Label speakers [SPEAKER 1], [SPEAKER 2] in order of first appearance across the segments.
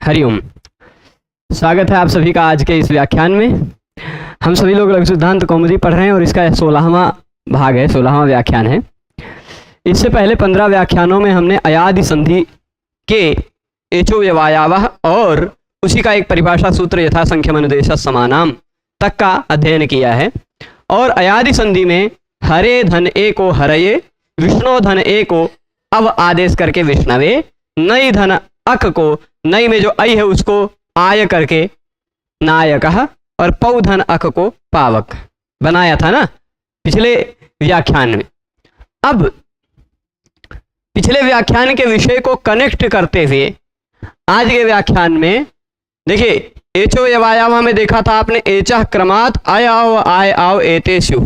[SPEAKER 1] हरिओम। स्वागत है आप सभी का आज के इस व्याख्यान में। हम सभी लोग लघु सिद्धांत कौमुदी पढ़ रहे हैं और इसका 16वां भाग है, 16वां व्याख्यान है। इससे पहले 15 व्याख्यानों में हमने अयादि संधि के एचो व्यवायावः और उसी का एक परिभाषा सूत्र यथा संख्यम अनुदेशः समानाम तक का अध्ययन किया है। और अयादि संधि में हरे धन ए को हरये, विष्णु धन ए को अव आदेश करके विष्णवे, नई धन अक को, नई में जो आई है उसको आय करके नायकः, और पौधन अक को पावक बनाया था ना पिछले व्याख्यान में। अब पिछले व्याख्यान के विषय को कनेक्ट करते हुए आज के व्याख्यान में देखिए, एचो यवायावा में देखा था आपने, एचः क्रमात् आय आओ एतेषु,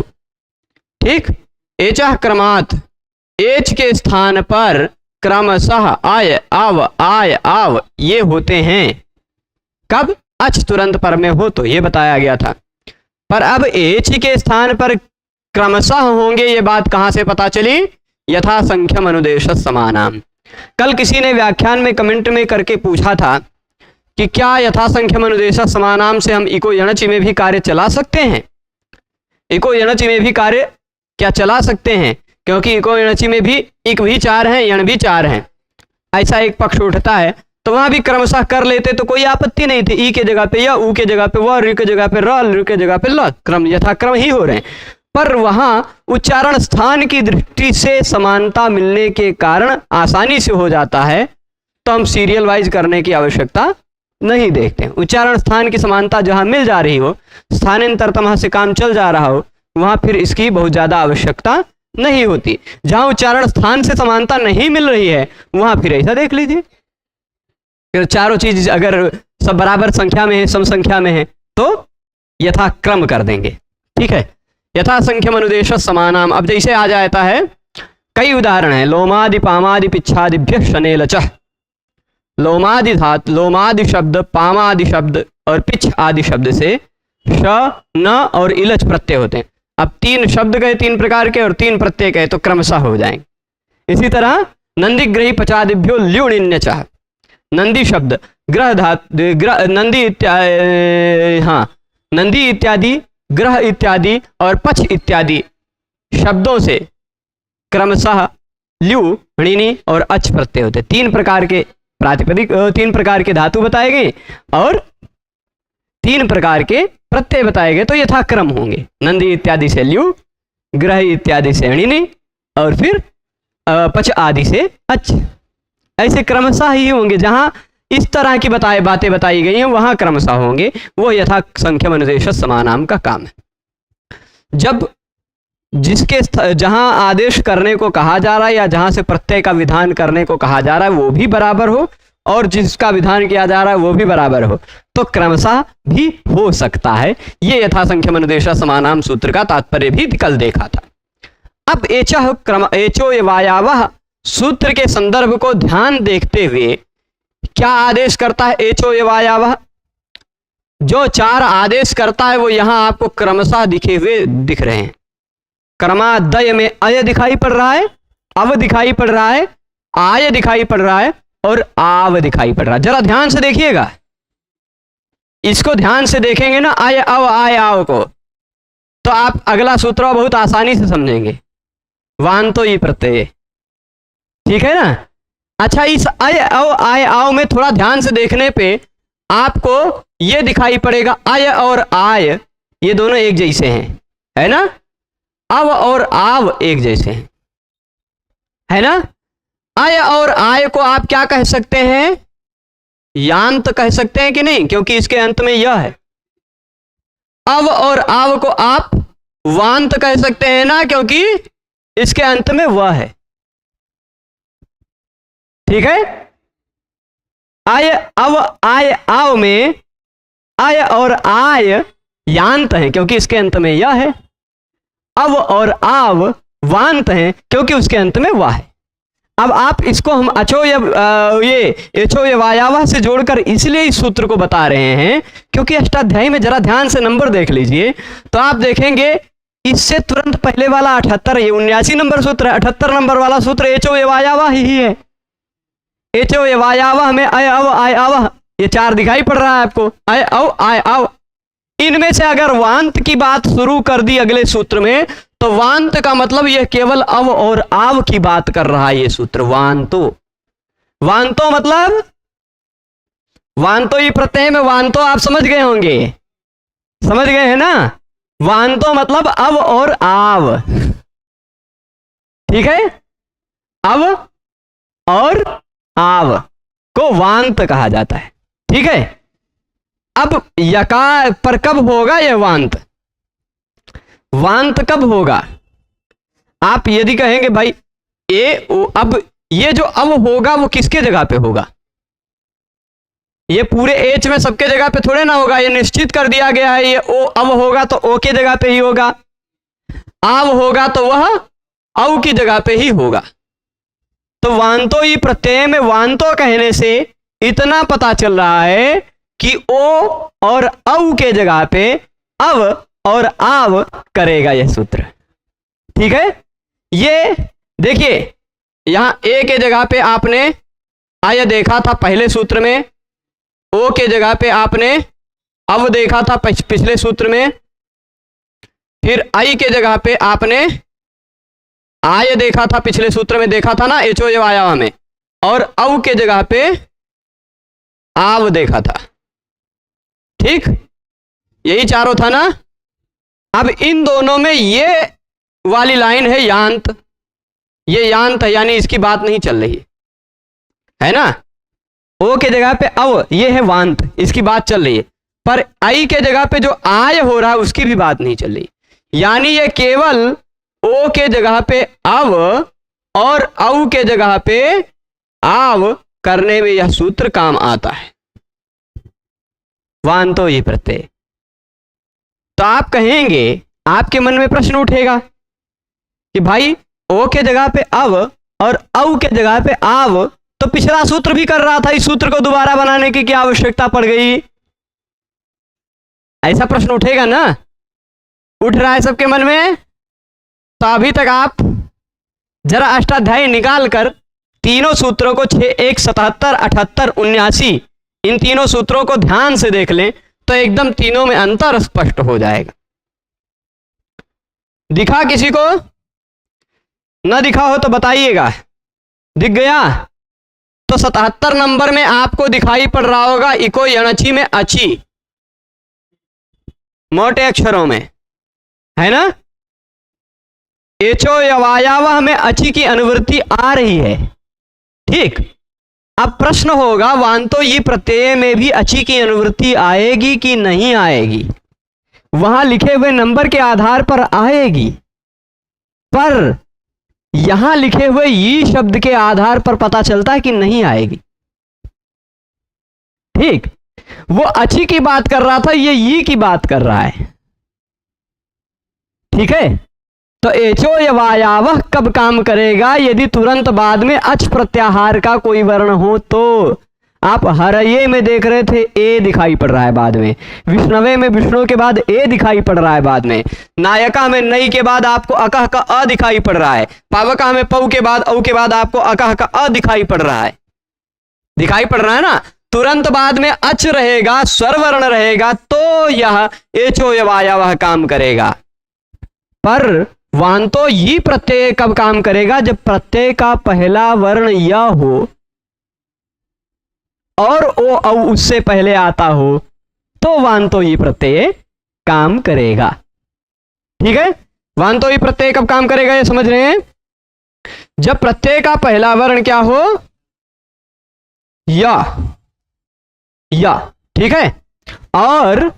[SPEAKER 1] ठीक। एचः क्रमात्, एच के स्थान पर क्रमशः आय आव ये होते हैं। कब? अच तुरंत पर में हो तो ये बताया गया था। पर अब एच के स्थान पर क्रमशः होंगे, ये बात कहां से पता चली? यथा संख्यम अनुदेशः समानाम। कल किसी ने व्याख्यान में कमेंट में करके पूछा था कि क्या यथा संख्यम अनुदेशः समानाम से हम इको यणचि में भी कार्य चला सकते हैं? इको यणचि में भी कार्य क्या चला सकते हैं? क्योंकि इको यणचि में भी इक भी 4 हैं, यण भी 4 हैं, ऐसा एक पक्ष उठता है, तो वहां भी क्रमशः कर लेते तो कोई आपत्ति नहीं थी। ई के जगह पे या, ऊ के जगह पे व, ऋ के जगह पे र, लृ के जगह पे ल, क्रम यथाक्रम ही हो रहे हैं। पर वहां उच्चारण स्थान की दृष्टि से समानता मिलने के कारण आसानी से हो जाता है, तो हम सीरियल वाइज करने की आवश्यकता नहीं देखते। उच्चारण स्थान की समानता जहां मिल जा रही हो, स्थानांतरतमः से काम चल जा रहा हो, वहां फिर इसकी बहुत ज्यादा आवश्यकता नहीं होती। जहां उच्चारण स्थान से समानता नहीं मिल रही है, वहां फिर ऐसा देख लीजिए, फिर चारों चीज अगर सब बराबर संख्या में है, सम संख्या में है, तो यथाक्रम कर देंगे, ठीक है। यथा संख्यम अनुदेशः समानाम। अब जैसे आ जाता है, कई उदाहरण है, लोमादि पामादि पिच्छादिभ्य शने लचः। लोमादि धातु, लोमादि शब्द, पामादि शब्द और पिछ आदि शब्द से श, न और इलच प्रत्यय होते हैं। अब 3 शब्द गए 3 प्रकार के और 3 प्रत्यय गए तो क्रमशः हो जाएंगे। इसी तरह नंदी ग्रही पचादिभ्यो ल्युणिन्यचः। नंदी शब्द, ग्रह धातु, नंदी इत्यादि, हाँ, नंदी इत्यादि, ग्रह इत्यादि और पछ इत्यादि शब्दों से क्रमशः ल्यू, णिनि और अच प्रत्यय होते। 3 प्रकार के प्रातिपदिक, 3 प्रकार के धातु बताए गए और 3 प्रकार के प्रत्यय बताए गए, तो यथाक्रम होंगे। नंदी इत्यादि से ल्यू, ग्रह इत्यादि से णिनि और फिर पच आदि से अच, ऐसे क्रमशः ही होंगे। जहां इस तरह की बातें बताई गई हैं वहां क्रमशः होंगे, वो यथा संख्यम अनुदेशः समानाम का काम है। जब जिसके जहां आदेश करने को कहा जा रहा है या जहां से प्रत्यय का विधान करने को कहा जा रहा है वो भी बराबर हो, और जिसका विधान किया जा रहा है वो भी बराबर हो, तो क्रमशः भी हो सकता है। ये यथा संख्यम अनुदेशः समानाम सूत्र का तात्पर्य भी कल देखा था। अब एचो यवायावः सूत्र के संदर्भ को ध्यान देखते हुए क्या आदेश करता है एचो यवायावः? जो 4 आदेश करता है वो यहां आपको क्रमशः दिखे हुए दिख रहे हैं। क्रमादय में अय दिखाई पड़ रहा है, अव दिखाई पड़ रहा है, आय दिखाई पड़ रहा है और आव दिखाई पड़ रहा है। जरा ध्यान से देखिएगा, इसको ध्यान से देखेंगे ना, आय अव आय आव को, तो आप अगला सूत्र बहुत आसानी से समझेंगे। वान तो ये प्रत्यय, ठीक है ना। अच्छा, इस अय अव आय आव में थोड़ा ध्यान से देखने पे आपको ये दिखाई पड़ेगा, अय और आय ये दोनों एक जैसे हैं, है ना। अव और आव एक जैसे हैं, है ना। अय और आय को आप क्या कह सकते हैं? यांत कह सकते हैं कि नहीं, क्योंकि इसके अंत में यह है। अव और आव को आप वांत कह सकते हैं ना, क्योंकि इसके अंत में वह है, ठीक है। आय अव आय आव में आय और आय यांत है क्योंकि इसके अंत में यह है। अव और आव वांत है क्योंकि उसके अंत में वह है। अब आप इसको हम ये एचो यवायावः से जोड़कर इसलिए इस सूत्र को बता रहे हैं क्योंकि अष्टाध्यायी में जरा ध्यान से नंबर देख लीजिए तो आप देखेंगे इससे तुरंत पहले वाला 78, ये 79 नंबर सूत्र है। 78 नंबर वाला सूत्र एचो यवायावः ही है। एचो यवायावः में अय अव आय अवः ये 4 दिखाई पड़ रहा है आपको, आए आओ आए आओ। इनमें से अगर वांत की बात शुरू कर दी अगले सूत्र में, तो वांत का मतलब यह केवल अव और आव की बात कर रहा है ये सूत्र। वांतो, वांतो मतलब वांतो ही प्रत्यय में वांतो आप समझ गए होंगे, समझ गए हैं ना। वांतो मतलब अव और आव, ठीक है। अव और आव को वांत कहा जाता है, ठीक है। अब यकार पर कब होगा यह वांत? वांत कब होगा? आप यदि कहेंगे भाई अब ये जो अब होगा वो किसके जगह पे होगा? ये पूरे एच में सबके जगह पे थोड़े ना होगा, ये निश्चित कर दिया गया है। ये ओ अब होगा तो ओ के जगह पे ही होगा, आव होगा तो वह औ की जगह पे ही होगा। तो वांतो ही प्रत्यय में वांतो कहने से इतना पता चल रहा है कि ओ और औ के जगह पे अव और आव करेगा यह सूत्र, ठीक है। ये देखिए यहां ए के जगह पे आपने आय देखा था पहले सूत्र में, ओ के जगह पे आपने अव देखा था पिछले सूत्र में, फिर आई के जगह पे आपने आय देखा था पिछले सूत्र में, देखा था ना एचो आया में, और औ के जगह पे आव देखा था, ठीक। यही चारों था ना। अब इन दोनों में ये वाली लाइन है यांत, ये यांत है, यानी इसकी बात नहीं चल रही है ना। ओ के जगह पे अव, ये है वांत, इसकी बात चल रही है। पर आई के जगह पे जो आय हो रहा है उसकी भी बात नहीं चल रही, यानी ये केवल ओ के जगह पे अव और औ के जगह पे आव करने में यह सूत्र काम आता है, वांतो ही प्रत्यय। तो आप कहेंगे, आपके मन में प्रश्न उठेगा कि भाई ओ के जगह पे अव और औ के जगह पे आव, तो पिछला सूत्र भी कर रहा था, इस सूत्र को दोबारा बनाने की क्या आवश्यकता पड़ गई? ऐसा प्रश्न उठेगा ना, उठ रहा है सबके मन में। तो अभी तक आप जरा अष्टाध्यायी निकाल कर तीनों सूत्रों को 6, 1, 77, 78, 79 इन तीनों सूत्रों को ध्यान से देख लें तो एकदम तीनों में अंतर स्पष्ट हो जाएगा। दिखा किसी को? न दिखा हो तो बताइएगा। दिख गया? तो 77 नंबर में आपको दिखाई पड़ रहा होगा इको यणची में अची, मोटे अक्षरों में, है ना। एचो यवायावह में अची की अनुवृत्ति आ रही है, ठीक। अब प्रश्न होगा वांतो ये प्रत्यय में भी अची की अनुवृत्ति आएगी कि नहीं आएगी? वहां लिखे हुए नंबर के आधार पर आएगी, पर यहां लिखे हुए ये शब्द के आधार पर पता चलता है कि नहीं आएगी, ठीक। वो अची की बात कर रहा था, ये की बात कर रहा है, ठीक है। तो एचो यवायावह कब काम करेगा? यदि तुरंत बाद में अच प्रत्याहार का कोई वर्ण हो तो। आप हरये में देख रहे थे ए दिखाई पड़ रहा है बाद में, विष्णवे में विष्णु के बाद ए दिखाई पड़ रहा है बाद में, नायका में नई के बाद आपको अकह का अ दिखाई पड़ रहा है, पावका में पौ के बाद औ के बाद आपको अकह का अ दिखाई पड़ रहा है, दिखाई पड़ रहा है ना। तुरंत बाद में अच रहेगा, स्वर वर्ण रहेगा, तो यह एचो यवायावह काम करेगा। पर वांतो ये प्रत्यय कब काम करेगा? जब प्रत्यय का पहला वर्ण य हो और ओ औ उससे पहले आता हो, तो वांतो ये प्रत्यय काम करेगा, ठीक है। वांतो ये प्रत्यय कब काम करेगा ये समझ रहे हैं? जब प्रत्यय का पहला वर्ण क्या हो? या, ठीक है। और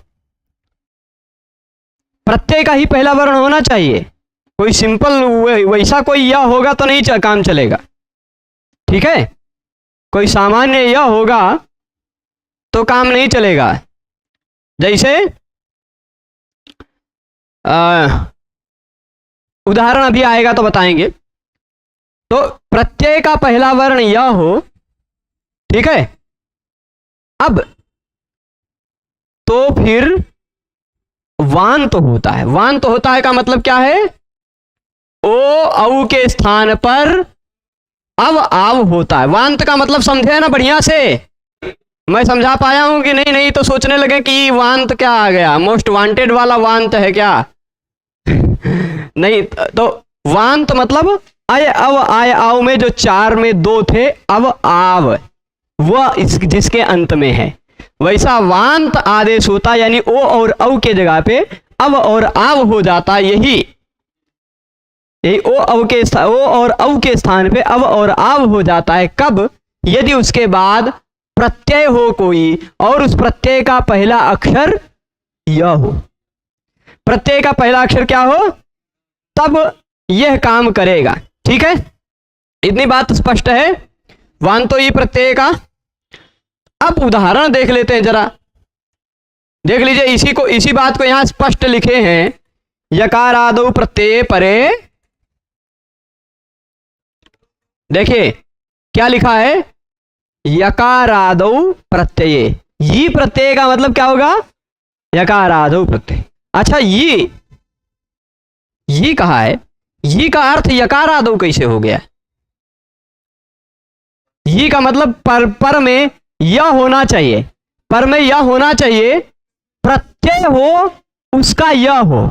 [SPEAKER 1] प्रत्यय का ही पहला वर्ण होना चाहिए, कोई सिंपल वैसा कोई या होगा तो नहीं काम चलेगा, ठीक है। कोई सामान्य या होगा तो काम नहीं चलेगा। जैसे उदाहरण अभी आएगा तो बताएंगे। तो प्रत्यय का पहला वर्ण या हो, ठीक है। अब तो फिर वांत होता है। वांत होता है का मतलब क्या है? ओ औ के स्थान पर अब आव होता है। वांत का मतलब समझे ना बढ़िया से? मैं समझा पाया हूं कि नहीं? नहीं तो सोचने लगे कि वांत क्या आ गया, मोस्ट वांटेड वाला वांत है क्या? नहीं, तो वांत मतलब अय अव आय आव में जो चार में दो थे, अब आव वह इस जिसके अंत में है, वैसा वांत आदेश होता, यानी ओ और औ के जगह पे अब और आव हो जाता। यही ओ और औ के स्थान पे अब और आव हो जाता है। कब? यदि उसके बाद प्रत्यय हो कोई और उस प्रत्यय का पहला अक्षर य हो। प्रत्यय का पहला अक्षर क्या हो, तब यह काम करेगा। ठीक है, इतनी बात स्पष्ट है वांतो ई प्रत्यय का। अब उदाहरण देख लेते हैं जरा, देख लीजिए इसी बात को यहां स्पष्ट लिखे हैं। यकारादौ प्रत्यय परे, देखिए क्या लिखा है, यकारादौ प्रत्यय। ये प्रत्यय का मतलब क्या होगा, यकारादौ प्रत्यय। अच्छा, ये कहा है, ये का अर्थ यकारादौ कैसे हो गया? ये का मतलब पर में यह होना चाहिए, पर में यह होना चाहिए, प्रत्यय हो उसका यह हो।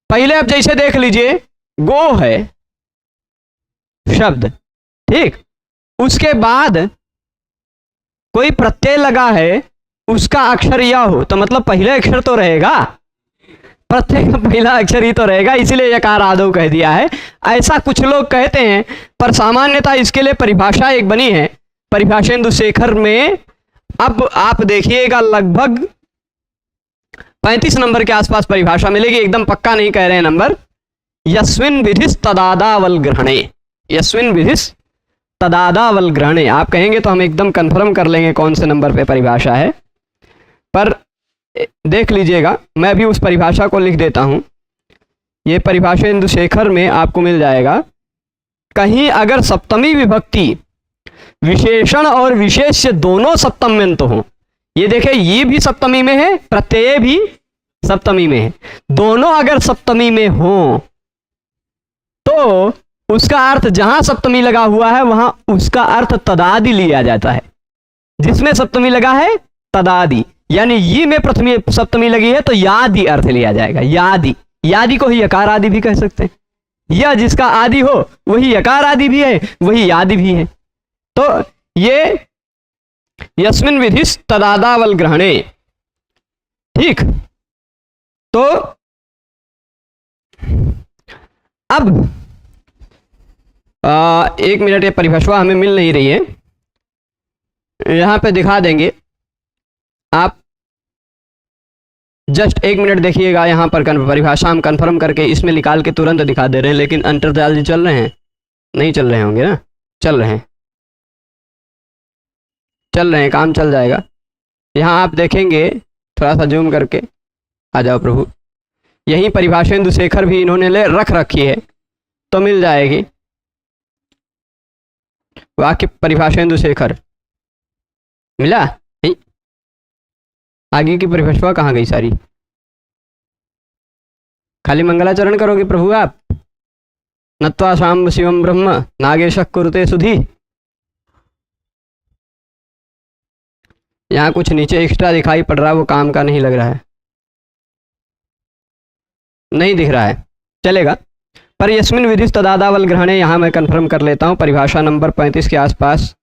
[SPEAKER 1] पहले अब जैसे देख लीजिए, गो है शब्द, ठीक, उसके बाद कोई प्रत्यय लगा है, उसका अक्षर यह हो, तो मतलब पहले अक्षर तो रहेगा, प्रत्यय का पहला अक्षर ही तो रहेगा, इसीलिए यकारादौ कह दिया है। ऐसा कुछ लोग कहते हैं, पर सामान्यतः इसके लिए परिभाषा एक बनी है परिभाषेंदु शेखर में। अब आप देखिएगा लगभग 35 नंबर के आसपास परिभाषा मिलेगी, एकदम पक्का नहीं कह रहे हैं नंबर। यस्मिन् विधिस् तदादावल ग्रहणे, यस्मिन् विधिस् तदादावल ग्रहणे। आप कहेंगे तो हम एकदम कंफर्म कर लेंगे कौन से नंबर पे परिभाषा है, पर देख लीजिएगा, मैं भी उस परिभाषा को लिख देता हूं। ये परिभाषेंदु शेखर में आपको मिल जाएगा। कहीं अगर सप्तमी विभक्ति विशेषण और विशेष्य दोनों सप्तम में तो हो, ये देखें ये भी सप्तमी में है, प्रत्यय भी सप्तमी में है, दोनों अगर सप्तमी में हो तो उसका अर्थ जहां सप्तमी लगा हुआ है वहां उसका अर्थ तदादि लिया जाता है। जिसमें सप्तमी लगा है तदादि, यानी ये में प्रथमी सप्तमी लगी है तो यादि अर्थ लिया जाएगा। यादि को ही यकार आदि भी कह सकते हैं। यह जिसका आदि हो वही यकार आदि भी है, वही यादि भी है। तो ये यस्मिन् विधिस् तदादावल ग्रहणे, ठीक। तो अब 1 मिनट, ये परिभाषा हमें मिल नहीं रही है, यहां पे दिखा देंगे आप, जस्ट 1 मिनट देखिएगा। यहां पर परिभाषा हम कंफर्म करके इसमें निकाल के तुरंत दिखा दे रहे हैं, लेकिन अंतर्जाल जी चल रहे हैं, नहीं चल रहे होंगे ना? चल रहे हैं, काम चल जाएगा। यहां आप देखेंगे, थोड़ा सा जूम करके आ जाओ प्रभु, यही परिभाषेंदु शेखर भी इन्होंने रख रखी है, तो मिल जाएगी। वाक्य परिभाषेंदु शेखर मिला? नहीं, आगे की परिभाषा कहाँ गई सारी? खाली मंगलाचरण करोगे प्रभु आप? नत्वा शाम शिवम ब्रह्म नागेश कुरुते सुधी। यहाँ कुछ नीचे एक्स्ट्रा दिखाई पड़ रहा है, वो काम का नहीं लग रहा है, नहीं दिख रहा है, चलेगा। पर यस्मिन् विधिस् तदादावल ग्रहणे, यहाँ मैं कंफर्म कर लेता हूँ, परिभाषा नंबर 35 के आसपास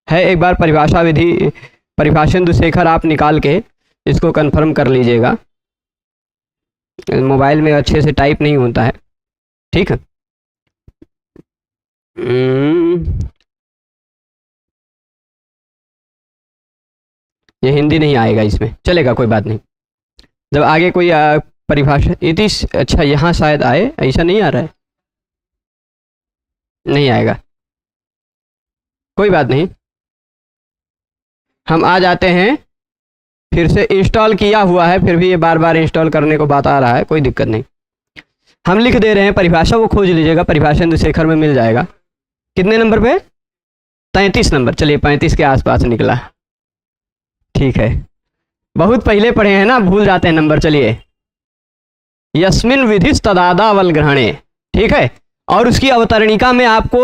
[SPEAKER 1] है। एक बार परिभाषा विधि परिभाषेंदु शेखर आप निकाल के इसको कंफर्म कर लीजिएगा, मोबाइल में अच्छे से टाइप नहीं होता है, ठीक है। ये हिंदी नहीं आएगा इसमें, चलेगा, कोई बात नहीं। जब आगे कोई परिभाषा इति, अच्छा यहाँ शायद आए, ऐसा नहीं आ रहा है, नहीं आएगा, कोई बात नहीं। हम आ जाते हैं, फिर से इंस्टॉल किया हुआ है, फिर भी ये बार बार इंस्टॉल करने को बात आ रहा है, कोई दिक्कत नहीं। हम लिख दे रहे हैं परिभाषा, वो खोज लीजिएगा, परिभाषेंदु शेखर में मिल जाएगा। कितने नंबर पे? 33 नंबर, चलिए 35 के आसपास निकला, ठीक है। बहुत पहले पढ़े हैं ना, भूल जाते हैं नंबर। चलिए, यस्मिन् विधिस् तदादावल ग्रहणे, ठीक है। और उसकी अवतरणिका में आपको,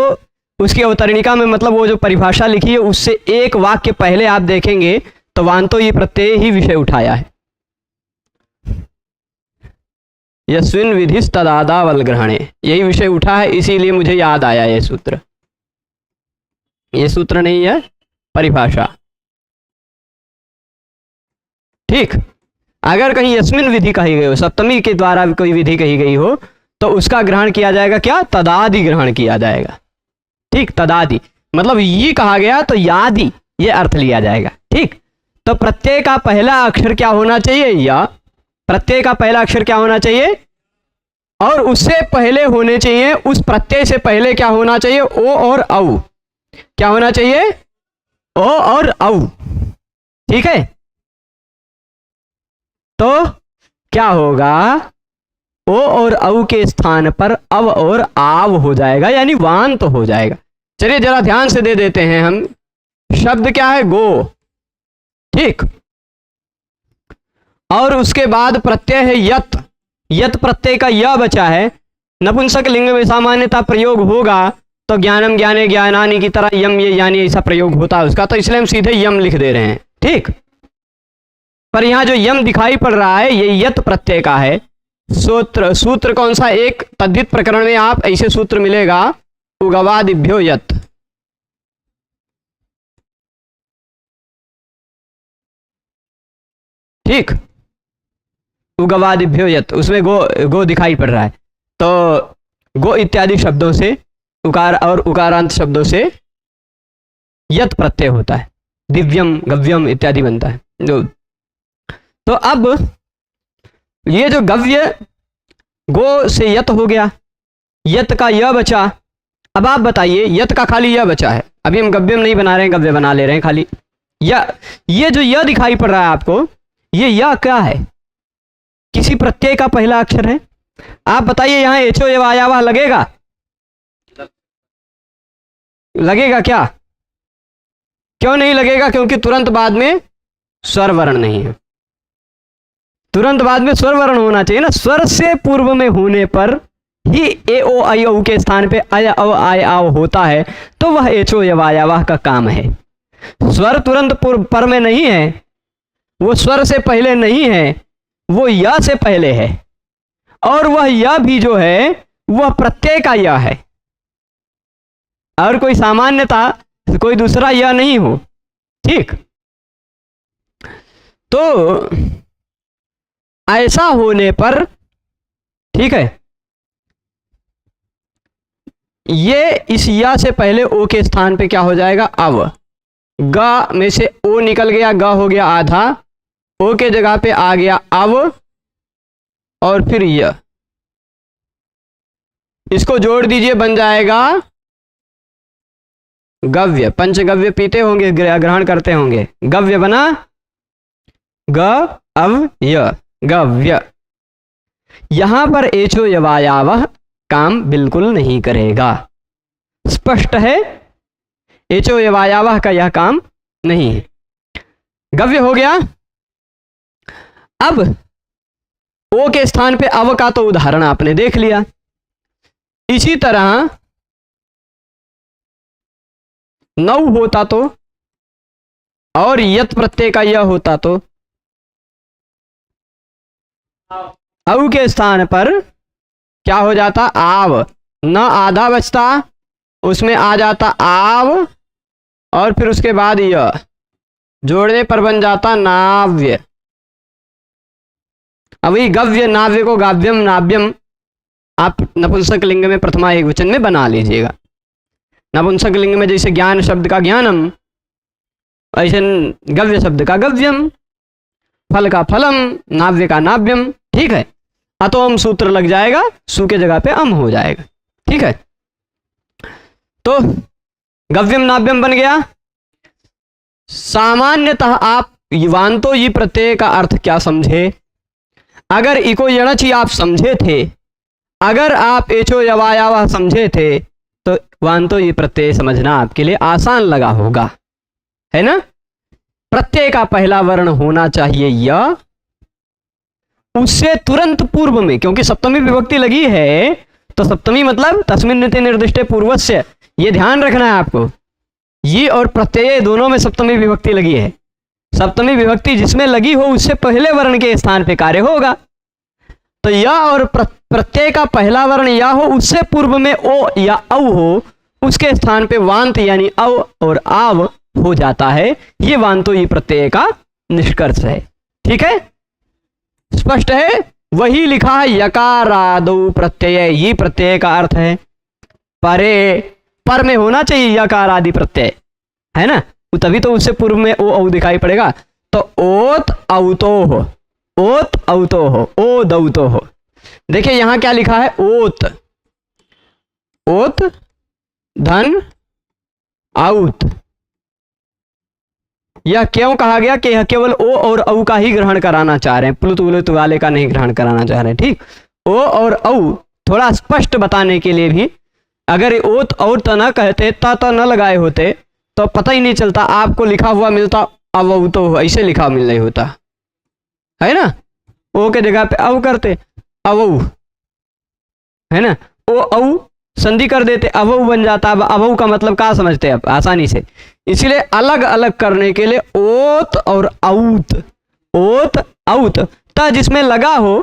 [SPEAKER 1] उसकी अवतरणिका में मतलब वो जो परिभाषा लिखी है उससे एक वाक्य पहले आप देखेंगे तो वांतो ये प्रत्यय ही विषय उठाया है। यस्मिन् विधिस् तदादावल ग्रहणे, यही विषय उठा है, इसीलिए मुझे याद आया ये सूत्र। ये सूत्र नहीं है, परिभाषा। ठीक, अगर कहीं यस्मिन् विधि कही गई हो, सप्तमी के द्वारा कोई विधि कही गई हो, तो उसका ग्रहण किया जाएगा क्या? तदादि ग्रहण किया जाएगा। ठीक, तदादि मतलब ये कहा गया तो यादि, ये अर्थ लिया जाएगा। ठीक, तो प्रत्यय का पहला अक्षर क्या होना चाहिए? या। प्रत्यय का पहला अक्षर क्या होना चाहिए? और उससे पहले होने चाहिए, उस प्रत्यय से पहले क्या होना चाहिए? ओ और औ। क्या होना चाहिए? ओ और औ। ठीक है, तो क्या होगा? ओ और औ के स्थान पर अव और आव हो जाएगा, यानी वांत हो जाएगा। चलिए जरा ध्यान से दे देते हैं हम। शब्द क्या है? गो। ठीक, और उसके बाद प्रत्यय है यत। यत प्रत्यय का य बचा है। नपुंसक लिंग में सामान्यता प्रयोग होगा तो ज्ञानम ज्ञाने ज्ञानानि की तरह यम ये यानी ऐसा प्रयोग होता है उसका, तो इसलिए हम सीधे यम लिख दे रहे हैं। ठीक, पर यहां जो यम दिखाई पड़ रहा है ये यत प्रत्यय का है। सूत्र कौन सा? एक तद्धित प्रकरण में आप ऐसे सूत्र मिलेगा, उगवादिभ्यो यत। ठीक, उगवादिभ्यो यत, उसमें गो दिखाई पड़ रहा है। तो गो इत्यादि शब्दों से उकार और उकारांत शब्दों से यत प्रत्यय होता है, दिव्यम गव्यम इत्यादि बनता है जो। तो अब ये जो गव्य, गो से यत हो गया, यत का य बचा। अब आप बताइए, यत का खाली य बचा है, अभी हम गव्यम नहीं बना रहे हैं, गव्य बना ले रहे हैं खाली। ये जो य दिखाई पड़ रहा है आपको, ये य क्या है? किसी प्रत्यय का पहला अक्षर है। आप बताइए यहां एचो एव आयावा लगेगा? लगेगा क्या? क्यों नहीं लगेगा? क्योंकि तुरंत बाद में स्वर वर्ण नहीं है। तुरंत बाद में स्वर वर्ण होना चाहिए ना। स्वर से पूर्व में होने पर ही ए ओ आई औ के स्थान पे अय अव आय आव होता है, तो वह एचो एव आयावा का काम है। स्वर तुरंत पूर्व पर में नहीं है, वो स्वर से पहले नहीं है, वो या से पहले है। और वह या भी जो है वह प्रत्यय का या है, और कोई सामान्यता कोई दूसरा या नहीं हो। ठीक, तो ऐसा होने पर, ठीक है, ये इस या से पहले ओ के स्थान पे क्या हो जाएगा? अव। ग में से ओ निकल गया, ग हो गया आधा, ओ के जगह पे आ गया अव, और फिर य। इसको जोड़ दीजिए, बन जाएगा गव्य। पंचगव्य पीते होंगे, ग्रहण करते होंगे, गव्य बना, ग अव य, गव्य। यहां पर एचो यवायावह काम बिल्कुल नहीं करेगा। स्पष्ट है, एचो यवायावह का यह काम नहीं है। गव्य हो गया। अब ओ के स्थान पे अव का तो उदाहरण आपने देख लिया। इसी तरह नौ होता तो, और यत प्रत्यय का यह होता तो, औ के स्थान पर क्या हो जाता? आव। न आधा बचता, उसमें आ जाता आव, और फिर उसके बाद यह जोड़ने पर बन जाता नाव्य। अभी गव्य नाव्य को गाव्यम नाव्यम आप नपुंसक लिंग में प्रथमा एक वचन में बना लीजिएगा। नपुंसक लिंग में जैसे ज्ञान शब्द का ज्ञानम, ऐसे गव्य शब्द का गव्यम, फल का फलम, नाव्य का नाव्यम। ठीक है, अतोम सूत्र लग जाएगा, सु के जगह पे अम हो जाएगा। ठीक है, तो गव्यम नाव्यम बन गया। सामान्यतः आप युवांतो ये प्रत्यय का अर्थ क्या समझे? अगर इको यणची आप समझे थे, अगर आप एचो यवायावा समझे थे, तो वांतो ये प्रत्यय समझना आपके लिए आसान लगा होगा, है ना। प्रत्यय का पहला वर्ण होना चाहिए य, उससे तुरंत पूर्व में, क्योंकि सप्तमी विभक्ति लगी है, तो सप्तमी मतलब तस्मिन्निति निर्दिष्टे पूर्वस्य, ये ध्यान रखना है आपको। ये और प्रत्यय दोनों में सप्तमी विभक्ति लगी है। सप्तमी विभक्ति जिसमें लगी हो उससे पहले वर्ण के स्थान पे कार्य होगा। तो या और प्रत्यय का पहला वर्ण या हो, उससे पूर्व में ओ या औ हो, उसके स्थान पे वांत यानी औ और आव हो जाता है। ये वांतो ये प्रत्यय का निष्कर्ष है। ठीक है, स्पष्ट है। वही लिखा है यकारादौ प्रत्यय, ये प्रत्यय का अर्थ है परे, पर में होना चाहिए यकार आदि प्रत्यय, है ना, तभी तो उससे पूर्व में ओ औ दिखाई पड़ेगा। तो ओत औतो हो, ओत औतो हो, ओ दौतो हो। देखिए यहां क्या लिखा है, ओत, ओत धन औत। यह क्यों कहा गया कि यह केवल ओ और औ का ही ग्रहण कराना चाह रहे हैं, प्लुत उलुत वाले का नहीं ग्रहण कराना चाह रहे हैं। ठीक, ओ और औ थोड़ा स्पष्ट बताने के लिए भी, अगर ओत और त न कहते, त न लगाए होते तो पता ही नहीं चलता, आपको लिखा हुआ मिलता अव तो ऐसे लिखा मिल नहीं होता है ना, ओ के जगह पे अव करते अवऊ, है ना, ओ औ संधि कर देते अवऊ बन जाता। अब अवऊ का मतलब क्या समझते हैं आप आसानी से, इसलिए अलग अलग करने के लिए ओत और औत, ओत औत, त जिसमें लगा हो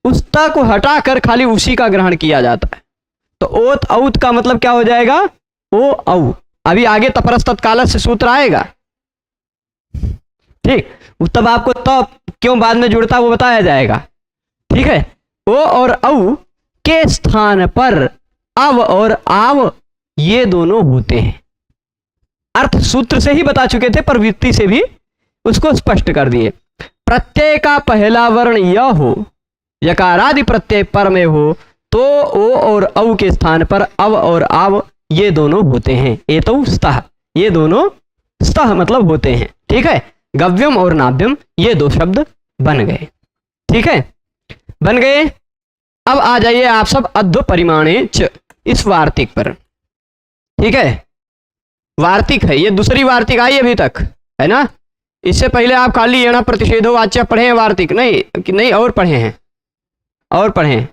[SPEAKER 1] उस त को हटाकर खाली उसी का ग्रहण किया जाता है। तो ओत औत का मतलब क्या हो जाएगा, ओ औ। अभी आगे तपरस तत्काल से सूत्र आएगा। ठीक, तब आपको तो क्यों बाद में जुड़ता वो बताया जाएगा। ठीक है, ओ और औ के स्थान पर अव और आव ये दोनों होते हैं। अर्थ सूत्र से ही बता चुके थे, प्रवृत्ति से भी उसको स्पष्ट कर दिए। प्रत्यय का पहला वर्ण य हो, यकारादि प्रत्यय पर में हो, तो ओ और औ के स्थान पर अव और आव ये दोनों होते हैं। एतौ स्तः, ये दोनों स्तः मतलब होते हैं। ठीक है, गव्यम और नाभ्यम ये दो शब्द बन गए। ठीक है, बन गए। अब आ जाइए आप सब अध्व परिमाणे च, इस वार्तिक पर। ठीक है, वार्तिक है ये, दूसरी वार्तिक आई अभी तक, है ना। इससे पहले आप खाली यण प्रतिषेधो वाच्य पढ़े हैं, वार्तिक नहीं कि नहीं, और पढ़े हैं, और पढ़े हैं,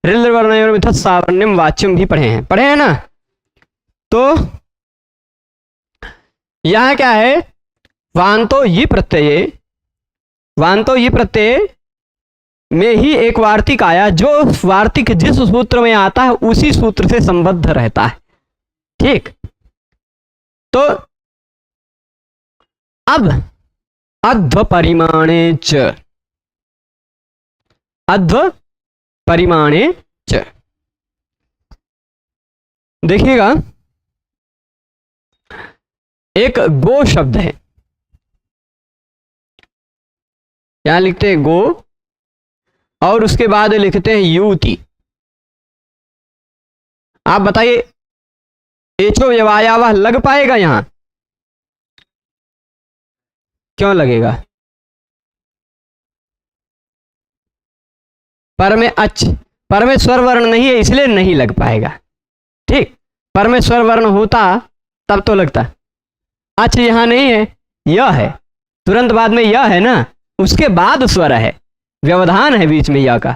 [SPEAKER 1] रिल वर्णयोर मिथत् सावर्ण्यम वाच्यम भी पढ़े हैं ना। तो यह क्या है, वांतो ये प्रत्यय, वांतो ये प्रत्यय में ही एक वार्तिक आया, जो वार्तिक जिस सूत्र में आता है उसी सूत्र से संबद्ध रहता है। ठीक, तो अब अध्व परिमाणे च, अध्व परिमाणे च, देखिएगा एक गो शब्द है, यहां लिखते हैं गो और उसके बाद लिखते हैं युति। आप बताइए एचो व्यवायावह लग पाएगा यहां, क्यों लगेगा, पर में अच, पर में स्वर वर्ण नहीं है इसलिए नहीं लग पाएगा। ठीक, पर में स्वर वर्ण होता तब तो लगता, अच यहां नहीं है, यह है, तुरंत बाद में यह है ना, उसके बाद स्वर है, व्यवधान है बीच में यह का,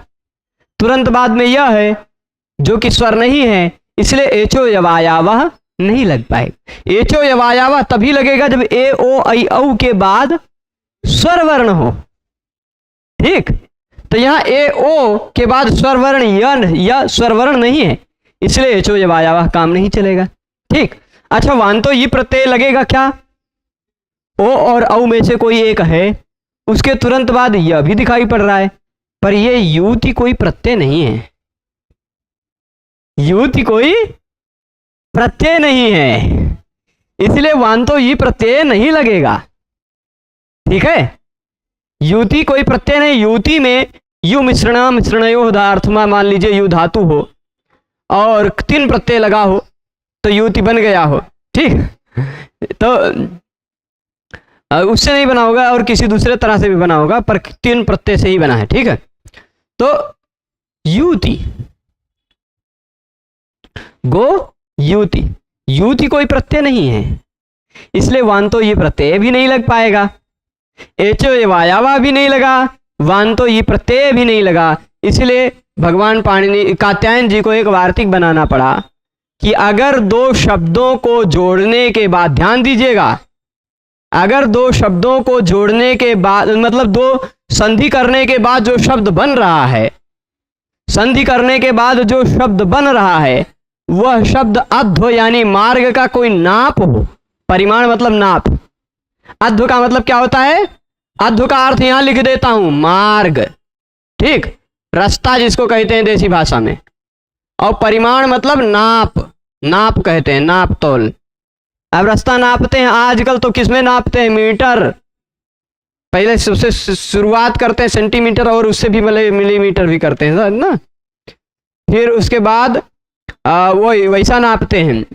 [SPEAKER 1] तुरंत बाद में यह है जो कि स्वर नहीं है, इसलिए एचो यवायावह नहीं लग पाएगा। एचो यवायावह तभी लगेगा जब ए ओ ऐ औ के बाद स्वर वर्ण हो। ठीक, तो यहां ए ओ के बाद स्वर वर्ण या स्वर वर्ण नहीं है, इसलिए एचो यवायावह काम नहीं चलेगा। ठीक, अच्छा वांतो ये प्रत्यय लगेगा क्या, ओ और औ में से कोई एक है, उसके तुरंत बाद यह भी दिखाई पड़ रहा है, पर यह युति कोई प्रत्यय नहीं है, युति कोई प्रत्यय नहीं है, इसलिए वांतो ये प्रत्यय नहीं लगेगा। ठीक है, युति कोई प्रत्यय नहीं, युति में यु मिश्रणयो अर्थमा मान लीजिए यु धातु हो और 3 प्रत्यय लगा हो तो युति बन गया हो। ठीक, तो उससे नहीं बना होगा और किसी दूसरे तरह से भी बना होगा, पर 3 प्रत्यय से ही बना है। ठीक है, तो युति, गो युति, युति कोई प्रत्यय नहीं है, इसलिए वांतो ये प्रत्यय भी नहीं लग पाएगा, एचो ये वायावा भी नहीं लगा, वांतो ये प्रत्यय भी नहीं लगा, इसलिए भगवान पाणिनि कात्यायन जी को एक वार्तिक बनाना पड़ा कि अगर 2 शब्दों को जोड़ने के बाद, ध्यान दीजिएगा, अगर दो शब्दों को जोड़ने के बाद, मतलब दो संधि करने के बाद जो शब्द बन रहा है, संधि करने के बाद जो शब्द बन रहा है, वह शब्द अध्व यानी मार्ग का कोई नाप हो। परिमाण मतलब नाप। अध्व का मतलब क्या होता है? अध्व का अर्थ यहां लिख देता हूं, मार्ग, ठीक, रास्ता जिसको कहते हैं देसी भाषा में। और परिमाण मतलब नाप, नाप कहते हैं, नाप तोल। अब रास्ता नापते हैं आजकल तो किसमें नापते हैं? मीटर। पहले सबसे शुरुआत करते हैं सेंटीमीटर, और उससे भी मिलीमीटर भी करते हैं ना। फिर उसके बाद वो वैसा नापते हैं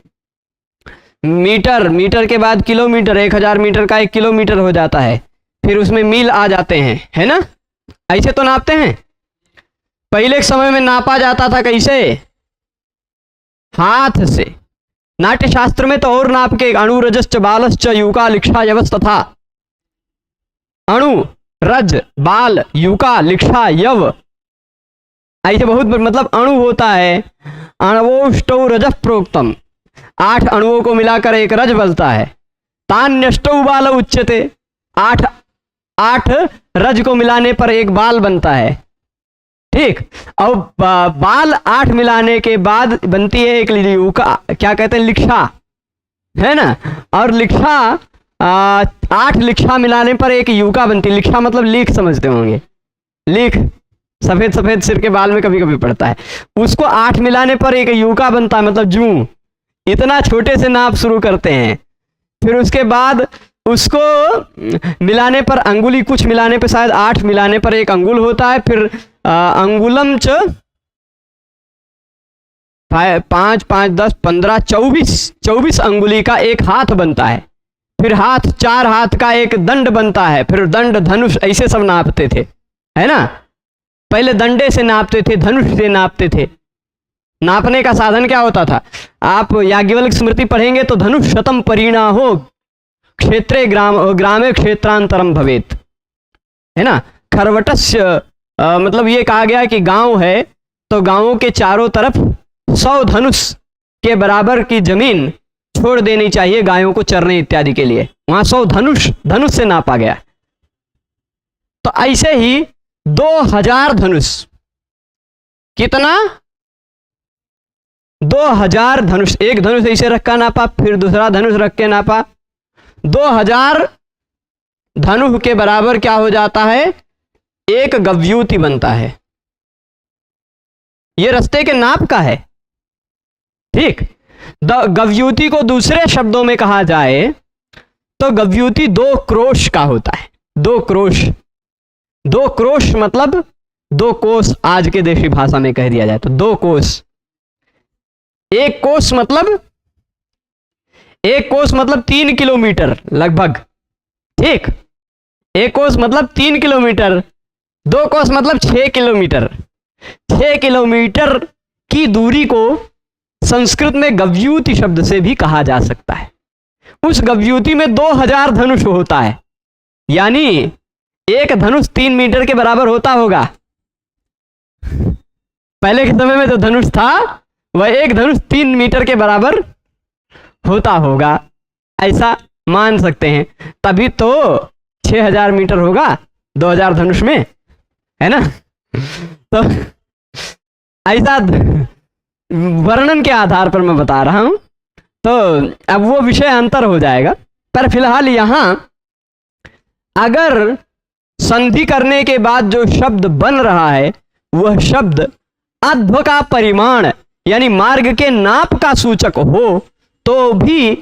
[SPEAKER 1] मीटर, मीटर के बाद किलोमीटर, 1000 मीटर का 1 किलोमीटर हो जाता है, फिर उसमें मील आ जाते हैं, है ना। ऐसे तो नापते हैं। पहले के समय में नापा जाता था कैसे? हाथ से। नाट्य शास्त्र में तो और नाप के, अणु रजश्च बालश्च युका लिक्षा यवस् तथा। अणु, रज, बाल, युका, लिक्षा, यव, ऐसे बहुत मतलब अणु होता है। अणवोष्टौ रजः प्रोक्तम, 8 अणुओं को मिलाकर एक रज बनता है। तान्यष्टौ बाल उच्यते, 8 रज को मिलाने पर एक बाल बनता है, ठीक। और बाल 8 मिलाने के बाद बनती है एक युका, क्या कहते हैं? लिक्षा, है ना। और लिक्षा 8 लिक्षा मिलाने पर एक युका बनती है। लिक्षा मतलब लीख समझते होंगे, लीख, सफेद सफेद सिर के बाल में कभी कभी पड़ता है। उसको 8 मिलाने पर एक युका बनता है, मतलब जूं। इतना छोटे से नाप शुरू करते हैं। फिर उसके बाद उसको मिलाने पर अंगुली, कुछ मिलाने पर शायद 8 मिलाने पर एक अंगुल होता है। फिर अंगुलम च 5, 5, 10, 15, 24 अंगुली का एक हाथ बनता है। फिर हाथ, 4 हाथ का एक दंड बनता है। फिर दंड, धनुष, ऐसे सब नापते थे, है ना। पहले दंडे से नापते थे, धनुष से नापते थे। नापने का साधन क्या होता था? आप याज्ञवल्क्य स्मृति पढ़ेंगे तो धनुष शतम परिणाहो क्षेत्रे ग्रामे क्षेत्रांतरम भवेत, है ना। खरवटस्य मतलब ये कहा गया कि गांव है तो गांवों के चारों तरफ 100 धनुष के बराबर की जमीन छोड़ देनी चाहिए गायों को चरने इत्यादि के लिए। वहां 100 धनुष से नापा गया। तो ऐसे ही 2000 धनुष, कितना? 2000 धनुष। एक धनुष ऐसे रखा नापा, फिर दूसरा धनुष रख के नापा। 2000 धनुष के बराबर क्या हो जाता है? एक गव्यूति बनता है। ये रास्ते के नाप का है, ठीक। गव्यूति को दूसरे शब्दों में कहा जाए तो गव्यूति 2 क्रोश का होता है। 2 क्रोश, 2 क्रोश मतलब 2 कोस, आज के देशी भाषा में कह दिया जाए तो 2 कोस। एक कोस मतलब 3 किलोमीटर लगभग, ठीक। एक कोस मतलब 3 किलोमीटर, 2 कोस मतलब 6 किलोमीटर। 6 किलोमीटर की दूरी को संस्कृत में गव्यूति शब्द से भी कहा जा सकता है। उस गव्यूति में 2000 धनुष होता है, यानी एक धनुष 3 मीटर के बराबर होता होगा। पहले के समय में जो धनुष था वह एक धनुष 3 मीटर के बराबर होता होगा, ऐसा मान सकते हैं। तभी तो 6000 मीटर होगा 2000 धनुष में, है ना। तो ऐसा वर्णन के आधार पर मैं बता रहा हूं। तो अब वो विषय अंतर हो जाएगा, पर फिलहाल यहां अगर संधि करने के बाद जो शब्द बन रहा है वह शब्द अध्व का परिमाण यानी मार्ग के नाप का सूचक हो तो भी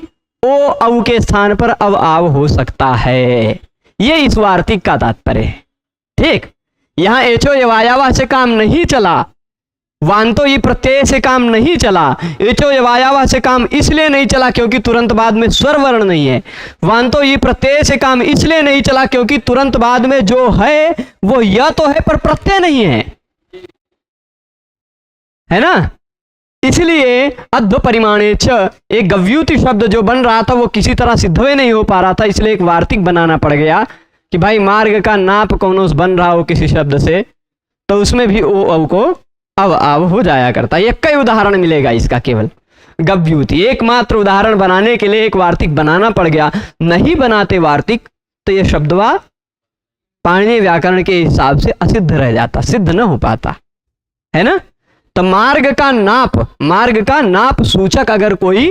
[SPEAKER 1] ओ अव के स्थान पर अव आव हो सकता है। ये इस वार्तिक का तात्पर्य है, ठीक। यहां एचो यवायावा से काम नहीं चला, वांतो ये प्रत्यय से काम नहीं चला। एचो यवायावा से काम इसलिए नहीं चला क्योंकि तुरंत बाद में स्वर वर्ण नहीं है। वांतो ये प्रत्यय से काम इसलिए नहीं चला क्योंकि तुरंत बाद में जो है वो यह तो है पर प्रत्यय नहीं है ना। इसलिए अध्व परिमाणे च एक गव्यूति शब्द जो बन रहा था वो किसी तरह सिद्धवे नहीं हो पा रहा था, इसलिए एक वार्तिक बनाना पड़ गया कि भाई मार्ग का नाप कौन बन रहा हो किसी शब्द से तो उसमें भी ओ अव को अव आव हो जाया करता है। एक कई उदाहरण मिलेगा इसका केवल। गव्यूति। एकमात्र उदाहरण बनाने के लिए एक वार्तिक बनाना पड़ गया, नहीं बनाते वार्तिक तो यह शब्दवा पाणिनीय व्याकरण के हिसाब से असिद्ध रह जाता, सिद्ध न हो पाता, है ना। तो मार्ग का नाप सूचक अगर कोई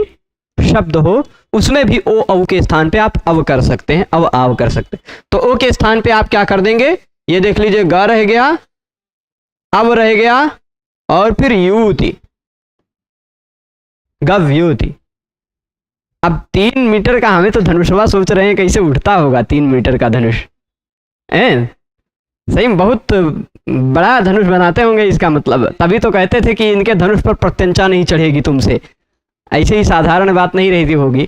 [SPEAKER 1] शब्द हो उसमें भी ओ अव के स्थान पे आप अव कर सकते हैं, अव आव कर सकते हैं। तो ओ के स्थान पे आप क्या कर देंगे, ये देख लीजिए, ग रह गया, अव रह गया और फिर युति, गव्युति। अब 3 मीटर का हमें तो धनुषवा सोच रहे हैं कैसे उठता होगा 3 मीटर का धनुष, सही में बहुत बड़ा धनुष बनाते होंगे इसका मतलब। तभी तो कहते थे कि इनके धनुष पर प्रत्यंचा नहीं चढ़ेगी तुमसे, ऐसे ही साधारण बात नहीं रहती होगी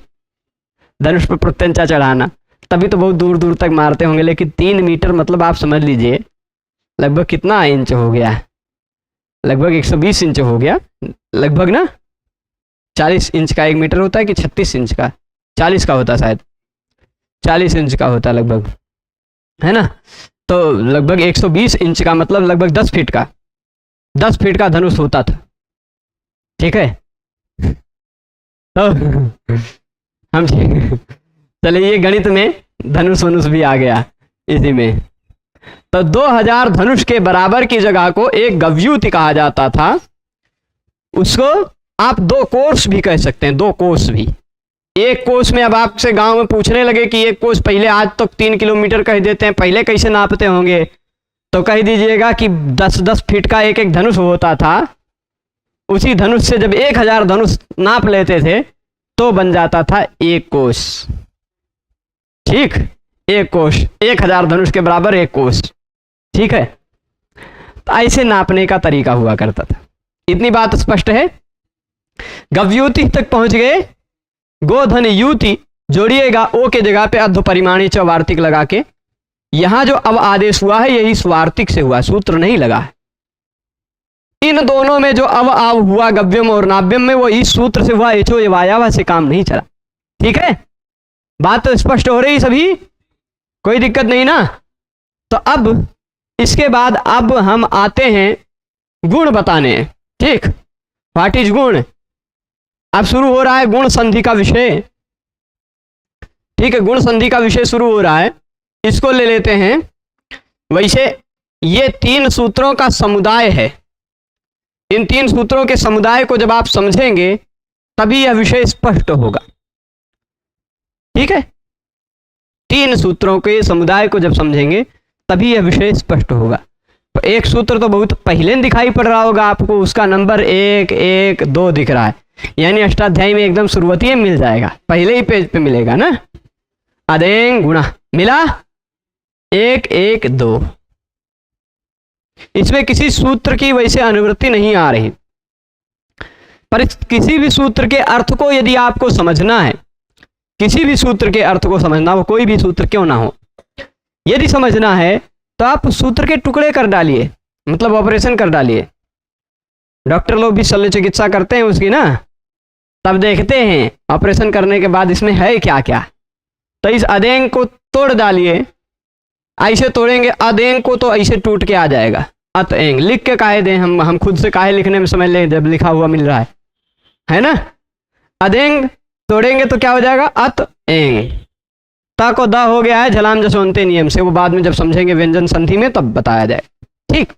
[SPEAKER 1] धनुष पर प्रत्यंचा चढ़ाना, तभी तो बहुत दूर दूर तक मारते होंगे। लेकिन 3 मीटर मतलब आप समझ लीजिए लगभग कितना इंच हो गया, लगभग 120 इंच हो गया, लगभग ना 40 इंच का 1 मीटर होता है कि 36 इंच का, 40 का होता शायद, 40 इंच का होता लगभग, है ना। तो लगभग 120 इंच का मतलब लगभग 10 फीट का, 10 फीट का धनुष होता था, ठीक है। तो हम चलिए ये गणित में धनुष वनुष भी आ गया इसी में। तो 2000 धनुष के बराबर की जगह को एक गव्यूति कहा जाता था। उसको आप 2 कोष भी कह सकते हैं, 2 कोष भी। एक कोष में अब आपसे गांव में पूछने लगे कि एक कोष पहले, आज तो 3 किलोमीटर कह देते हैं, पहले कैसे नापते होंगे, तो कह दीजिएगा कि 10-10 फीट का एक धनुष होता था। उसी धनुष से जब 1000 धनुष नाप लेते थे तो बन जाता था 1 कोष, ठीक। 1 कोष, 1000 धनुष के बराबर 1 कोष, ठीक है। तो ऐसे नापने का तरीका हुआ करता था। इतनी बात स्पष्ट है। गव्यूति तक पहुंच गए। गोधन युति जोड़िएगा ओ के जगह पे अध परिमाणी च वार्तिक लगा के। यहां जो अब आदेश हुआ है यही स्वार्तिक से हुआ, सूत्र नहीं लगा है। इन दोनों में जो अव आव हुआ गव्यम और नाव्यम में, वो इस सूत्र से हुआ, एचो ये वायावा से काम नहीं चला, ठीक है। बात तो स्पष्ट हो रही सभी, कोई दिक्कत नहीं ना। तो अब इसके बाद अब हम आते हैं गुण बताने, ठीक। व्हाट इज गुण। अब शुरू हो रहा है गुण संधि का विषय, ठीक है। गुण संधि का विषय शुरू हो रहा है, इसको ले लेते हैं। वैसे ये 3 सूत्रों का समुदाय है। इन 3 सूत्रों के समुदाय को जब आप समझेंगे तभी यह विषय स्पष्ट होगा, ठीक है। 3 सूत्रों के समुदाय को जब समझेंगे तभी यह विषय स्पष्ट होगा। तो एक सूत्र तो बहुत पहले दिखाई पड़ रहा होगा आपको, उसका नंबर 1, 1, 2 दिख रहा है, यानी अष्टाध्यायी में एकदम शुरुआती में मिल जाएगा, पहले ही पेज पे मिलेगा ना। अदेंग गुणा मिला 1, 1, 2। इसमें किसी सूत्र की वैसे अनुवृत्ति नहीं आ रही, पर किसी भी सूत्र के अर्थ को यदि आपको समझना है, किसी भी सूत्र के अर्थ को समझना हो, कोई भी सूत्र क्यों ना हो, यदि समझना है तो आप सूत्र के टुकड़े कर डालिए, मतलब ऑपरेशन कर डालिए। डॉक्टर लोग भी शल्य चिकित्सा करते हैं उसकी ना, तब देखते हैं ऑपरेशन करने के बाद इसमें है क्या क्या। तो इस अदेंग को तोड़ डालिए, ऐसे तोड़ेंगे अदेंग को तो ऐसे टूट के आ जाएगा। अत एंग लिख के काहे दें, हम खुद से काहे लिखने में समझ लें जब लिखा हुआ मिल रहा है ना। अदेंग तोड़ेंगे तो क्या हो जाएगा, अत एंग। ता को द हो गया है झलाम जसवंते नियम से, वो बाद में जब समझेंगे व्यंजन संधि में तब बताया जाए, ठीक।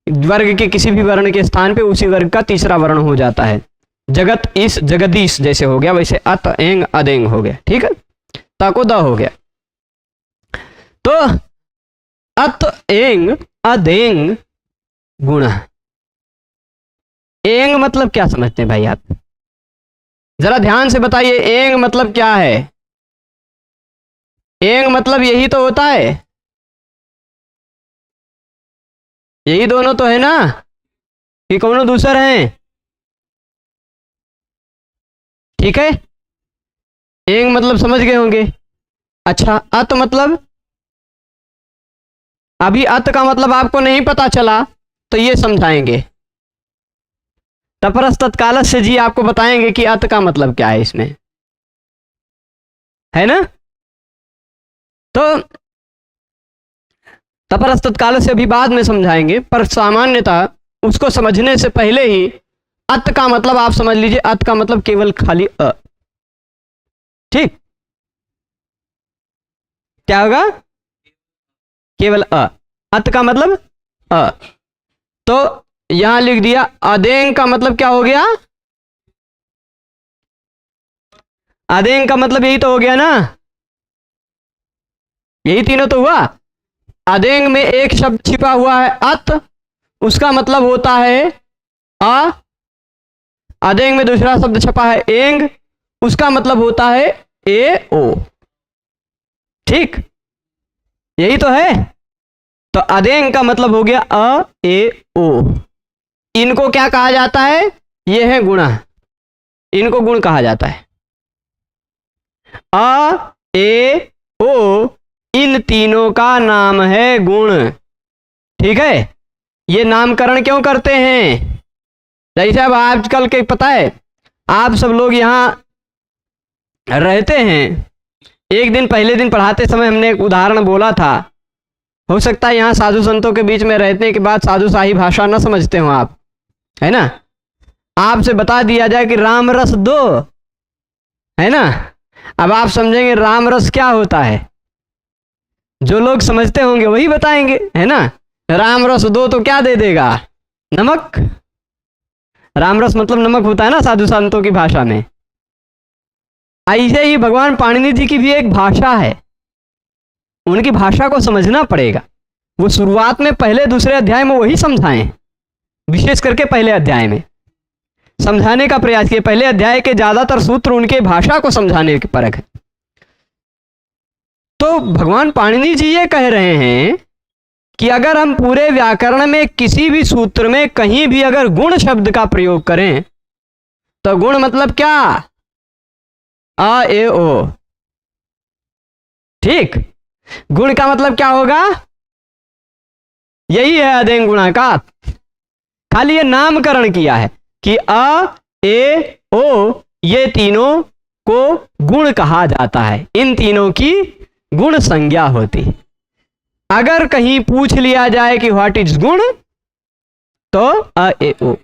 [SPEAKER 1] वर्ग के किसी भी वर्ण के स्थान पे उसी वर्ग का तीसरा वर्ण हो जाता है। जगत इस जगदीश जैसे हो गया, वैसे अत एंग अदेंग हो गया, ठीक है। ता को द हो गया। तो अत एंग अदेंग गुण। एंग मतलब क्या समझते हैं भाई आप, जरा ध्यान से बताइए। एंग मतलब क्या है। एंग मतलब यही तो होता है, यही दोनों तो है ना, कि कौन दूसर है, ठीक है। एंग मतलब समझ गए होंगे। अच्छा अत मतलब, अभी अत का मतलब आपको नहीं पता चला तो ये समझाएंगे। तपरस तत्कालस से जी आपको बताएंगे कि अत का मतलब क्या है इसमें, है ना। तो तपरस तत्कालस से अभी बाद में समझाएंगे, पर सामान्यतः उसको समझने से पहले ही अत का मतलब आप समझ लीजिए, अत का मतलब केवल खाली अ। ठीक, क्या होगा? केवल अ। अत का मतलब अ। तो यहां लिख दिया अदेंग का मतलब क्या हो गया? अदेंग का मतलब यही तो हो गया ना, यही तीनों तो हुआ। अदेंग में एक शब्द छिपा हुआ है अत, उसका मतलब होता है अ। अदेंग में दूसरा शब्द छपा है एंग, उसका मतलब होता है ए ओ। ठीक, यही तो है। तो अदेंग का मतलब हो गया अ ए ओ। इनको क्या कहा जाता है? ये है गुणा, इनको गुण कहा जाता है। अ ए ओ, इन तीनों का नाम है गुण। ठीक है, ये नामकरण क्यों करते हैं? जैसे अब आजकल के पता है, आप सब लोग यहाँ रहते हैं, एक दिन पहले दिन पढ़ाते समय हमने एक उदाहरण बोला था। हो सकता है यहाँ साधु संतों के बीच में रहने के बाद साधु शाही भाषा न समझते हो आप, है ना। आपसे बता दिया जाए कि राम रस दो, है ना। अब आप समझेंगे राम रस क्या होता है, जो लोग समझते होंगे वही बताएंगे, है ना। राम रस दो तो क्या दे देगा? नमक। राम रस मतलब नमक होता है ना साधु संतों की भाषा में। ऐसे ही भगवान पाणिनि जी की भी एक भाषा है, उनकी भाषा को समझना पड़ेगा। वो शुरुआत में पहले दूसरे अध्याय में वही समझाएं, विशेष करके पहले अध्याय में समझाने का प्रयास किए। पहले अध्याय के ज्यादातर सूत्र उनके भाषा को समझाने के परक है। तो भगवान पाणिनि जी ये कह रहे हैं कि अगर हम पूरे व्याकरण में किसी भी सूत्र में कहीं भी अगर गुण शब्द का प्रयोग करें, तो गुण मतलब क्या? अ ए ओ। ठीक, गुण का मतलब क्या होगा? यही है अदेंग गुणा का। खाली ये नामकरण किया है कि अ ए ओ, ये तीनों को गुण कहा जाता है, इन तीनों की गुण संज्ञा होती। अगर कहीं पूछ लिया जाए कि व्हाट इज गुण, तो अ ए ओ।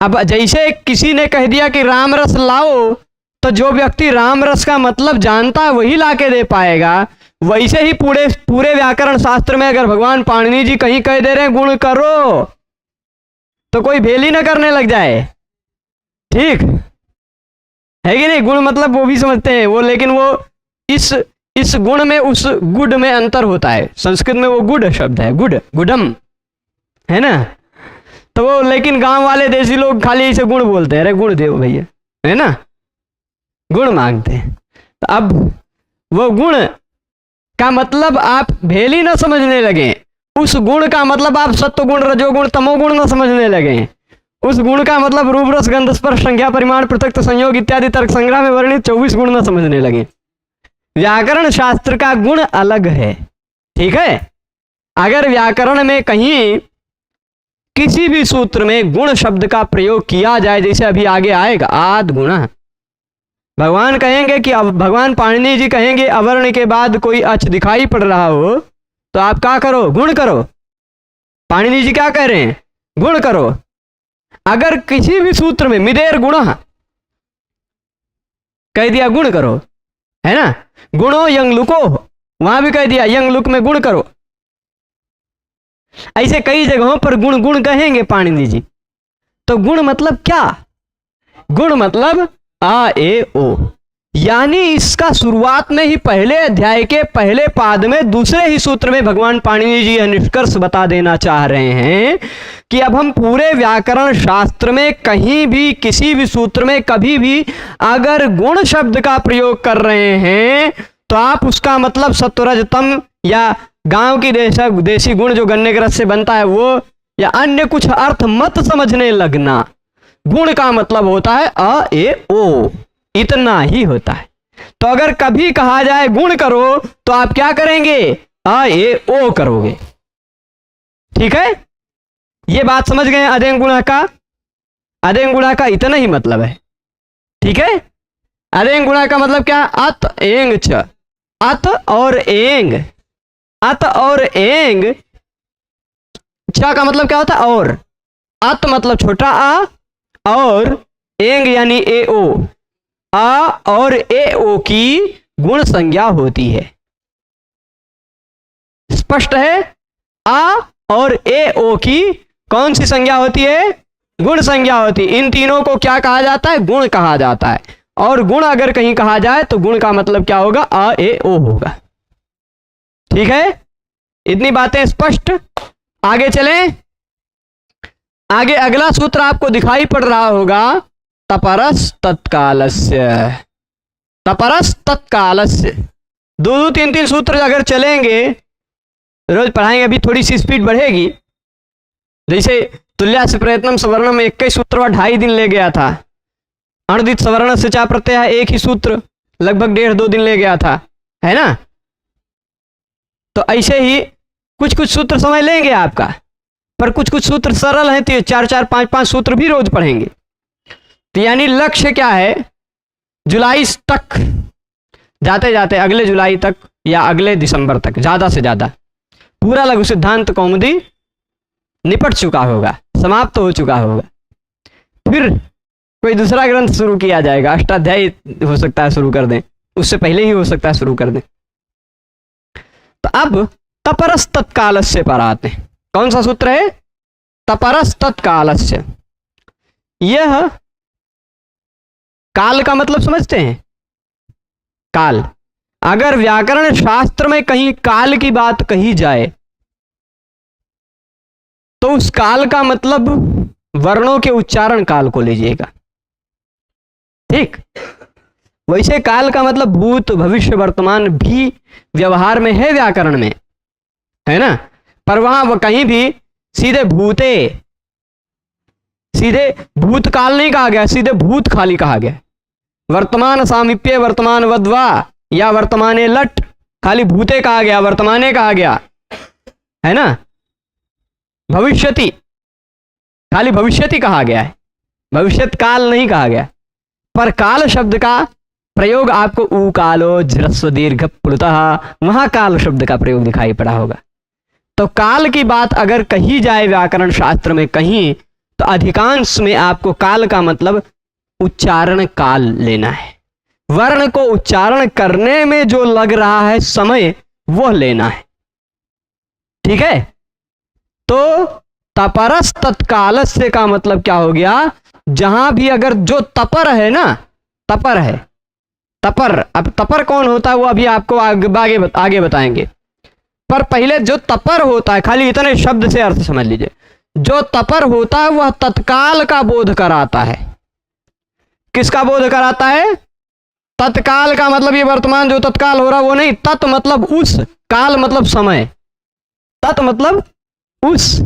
[SPEAKER 1] अब जैसे किसी ने कह दिया कि राम रस लाओ, तो जो व्यक्ति राम रस का मतलब जानता है वही लाके दे पाएगा। वैसे ही पूरे व्याकरण शास्त्र में अगर भगवान पाणिनि जी कहीं कह दे रहे हैं गुण करो, तो कोई भेल ही ना करने लग जाए। ठीक है कि नहीं? गुण मतलब वो भी समझते हैं वो, लेकिन वो इस गुण में उस गुड में अंतर होता है। संस्कृत में वो गुड शब्द है, गुड, गुडम, है ना। तो वो लेकिन गांव वाले देसी लोग खाली इसे गुण बोलते हैं, अरे गुण दे भैया, है ना, गुण मांगते हैं। तो अब वो गुण का मतलब आप भेली ना समझने लगे, उस गुण का मतलब आप सत्व गुण, रजोगुण, तमोगुण ना समझने लगे। उस गुण का मतलब रूप रस गंध स्पर्श संज्ञा परिमाण पृथक संयोग इत्यादि तर्क संग्रह में वर्णित 24 गुण ना समझने लगे। व्याकरण शास्त्र का गुण अलग है। ठीक है, अगर व्याकरण में कहीं किसी भी सूत्र में गुण शब्द का प्रयोग किया जाए, जैसे अभी आगे आएगा आद गुण, भगवान कहेंगे कि भगवान पाणिनि जी कहेंगे अवर्ण के बाद कोई अच दिखाई पड़ रहा हो तो आप क्या करो? गुण करो। पाणिनि जी क्या कह रहे हैं? गुण करो। अगर किसी भी सूत्र में मिदेर गुण कह दिया गुण करो, है ना। गुणो यंग लुको, वहां भी कह दिया यंग लुक में गुण करो। ऐसे कई जगहों पर गुण गुण कहेंगे पाणिनि जी। तो गुण मतलब क्या? गुण मतलब आ ए ओ, यानी इसका शुरुआत में ही पहले अध्याय के पहले पाद में दूसरे ही सूत्र में भगवान पाणिनि जी यह निष्कर्ष बता देना चाह रहे हैं कि अब हम पूरे व्याकरण शास्त्र में कहीं भी किसी भी सूत्र में कभी भी अगर गुण शब्द का प्रयोग कर रहे हैं तो आप उसका मतलब सत्वरजतम या गांव की देसी गुण जो गन्ने के रस से बनता है वो, या अन्य कुछ अर्थ मत समझने लगना। गुण का मतलब होता है अ ए ओ, इतना ही होता है। तो अगर कभी कहा जाए गुण करो तो आप क्या करेंगे? अ ए ओ करोगे। ठीक है, ये बात समझ गए अदेंग गुणा का? अदेंग गुणा का इतना ही मतलब है। ठीक है, अदेंग गुणा का मतलब क्या? अत एंग च, अत और एंग, अत और एंग, च का मतलब क्या होता है? और, अत मतलब छोटा आ और एंग यानी ए ओ, आ और ए ओ की गुण संज्ञा होती है। स्पष्ट है? आ और ए ओ की कौन सी संज्ञा होती है? गुण संज्ञा होती है। इन तीनों को क्या कहा जाता है? गुण कहा जाता है। और गुण अगर कहीं कहा जाए तो गुण का मतलब क्या होगा? आ ए ओ होगा। ठीक है, इतनी बातें स्पष्ट। आगे चलें। आगे अगला सूत्र आपको दिखाई पड़ रहा होगा, तपरस तत्कालस्य। तपरस तत्कालस्य, दो दो तीन तीन सूत्र अगर चलेंगे, रोज पढ़ाएंगे, अभी थोड़ी सी स्पीड बढ़ेगी। जैसे तुल्या से प्रयत्नम सवर्णम में 21 सूत्र 2.5 दिन ले गया था। अणदित सवर्ण से चा प्रत्यय एक ही सूत्र लगभग 1.5-2 दिन ले गया था, है ना? तो ऐसे ही कुछ कुछ सूत्र समझ लेंगे आपका, पर कुछ कुछ सूत्र सरल हैं तो 4-4 5-5 सूत्र भी रोज पढ़ेंगे। तो यानी लक्ष्य क्या है? जुलाई तक, जाते जाते अगले जुलाई तक या अगले दिसंबर तक ज्यादा से ज्यादा पूरा लघु सिद्धांत कौमुदी निपट चुका होगा, समाप्त हो चुका होगा। फिर कोई दूसरा ग्रंथ शुरू किया जाएगा, अष्टाध्यायी हो सकता है शुरू कर दें, उससे पहले ही हो सकता है शुरू कर दें। तो अब तपरस तत्कालस्य पर आते हैं। कौन सा सूत्र है? तपरस तत्कालस्य। यह काल का मतलब समझते हैं? काल, अगर व्याकरण शास्त्र में कहीं काल की बात कही जाए तो उस काल का मतलब वर्णों के उच्चारण काल को लीजिएगा। ठीक, वैसे काल का मतलब भूत भविष्य वर्तमान भी व्यवहार में है, व्याकरण में, है ना? पर वहां कहीं भी सीधे भूते, सीधे भूतकाल नहीं कहा गया, सीधे भूत खाली कहा गया। वर्तमान सामीप्य वर्तमान वद्वा या वर्तमाने लट खाली भूते कहा गया, वर्तमाने कहा गया, है ना? भविष्यति खाली भविष्यति कहा गया है, भविष्यत काल नहीं कहा गया। पर काल शब्द का प्रयोग आपको ऊ कालो झ्रस्व दीर्घ प्लुतः, वहां काल शब्द का प्रयोग दिखाई पड़ा होगा। तो काल की बात अगर कही जाए व्याकरण शास्त्र में कहीं, तो अधिकांश में आपको काल का मतलब उच्चारण काल लेना है। वर्ण को उच्चारण करने में जो लग रहा है समय, वह लेना है। ठीक है? तो तपरस तत्कालस्य का मतलब क्या हो गया? जहां भी अगर जो तपर है ना, तपर है, तपर, अब तपर कौन होता है वो अभी आपको आगे बताएंगे। पर पहले जो तपर होता है, खाली इतने शब्द से अर्थ समझ लीजिए, जो तपर होता है वह तत्काल का बोध कराता है। किसका बोध कराता है? तत्काल का मतलब ये वर्तमान जो तत्काल हो रहा वो नहीं, तत् मतलब उस, काल मतलब समय, तत् मतलब उस,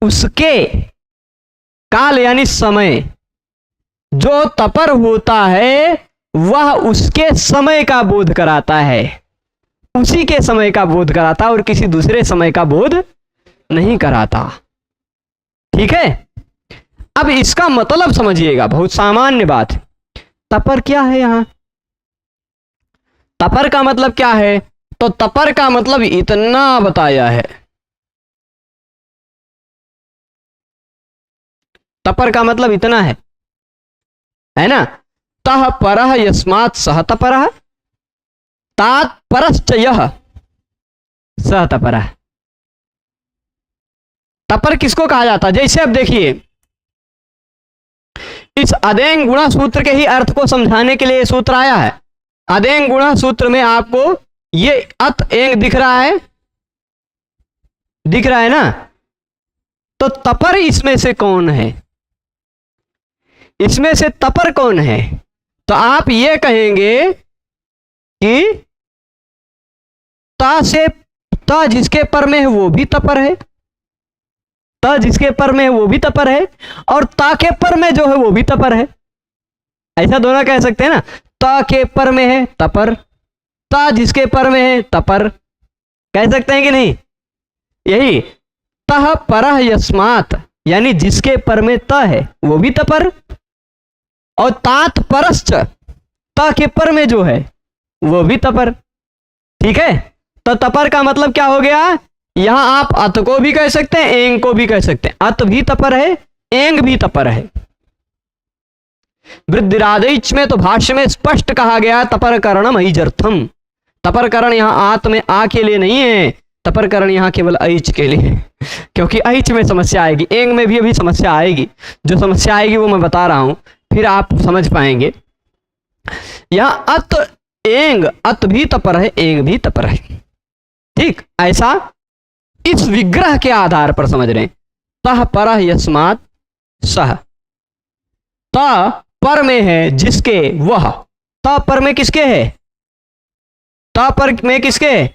[SPEAKER 1] उसके, काल यानी समय। जो तपर होता है वह उसके समय का बोध कराता है, उसी के समय का बोध कराता और किसी दूसरे समय का बोध नहीं कराता। ठीक है? अब इसका मतलब समझिएगा, बहुत सामान्य बात। तपर क्या है? यहां तपर का मतलब क्या है? तो तपर का मतलब इतना बताया है। तपर का मतलब इतना है ना? तह परः यस्मात् सह तपरः, तात परश्च यः सह तपरः। तपर किसको कहा जाता है? जैसे अब देखिए, इस अदेंग गुणा सूत्र के ही अर्थ को समझाने के लिए यह सूत्र आया है। अदेंग गुणा सूत्र में आपको ये अत एंग दिख रहा है, दिख रहा है ना? तो तपर इसमें से कौन है? इसमें से तपर कौन है? तो आप ये कहेंगे कि ता से, ता जिसके पर में है वो भी तपर है, ता जिसके पर में है वो भी तपर है, और ता के पर में जो है वो भी तपर है। ऐसा दोनों कह सकते हैं ना? ता के पर में है तपर, ता जिसके पर में है तपर, कह सकते हैं कि नहीं? यही तह परः यस्मात्, यानी जिसके पर में त है वो भी तपर, और तात परश्च, ता के पर में जो है वो भी तपर। ठीक है? तो तपर का मतलब क्या हो गया? यहां आप अत को भी कह सकते हैं, एंग को भी कह सकते हैं। अत भी तपर है, एंग भी तपर है। वृद्धिरादैच में तो भाष्य में स्पष्ट कहा गया तपर करणम ऐजर्थम। तपर करण यहाँ आत में आ के लिए नहीं है, तपर करण यहाँ केवल ऐच के लिए है, क्योंकि ऐच में समस्या आएगी, एंग में भी अभी समस्या आएगी। जो समस्या आएगी वो मैं बता रहा हूं, फिर आप समझ पाएंगे। यहाँ अत एंग, अत भी तपर है, एंग भी तपर है। ठीक, ऐसा इस विग्रह के आधार पर समझ रहे हैं। तह पर यस्मात् सह, त पर में है जिसके वह, त पर में किसके है, त पर में किसके,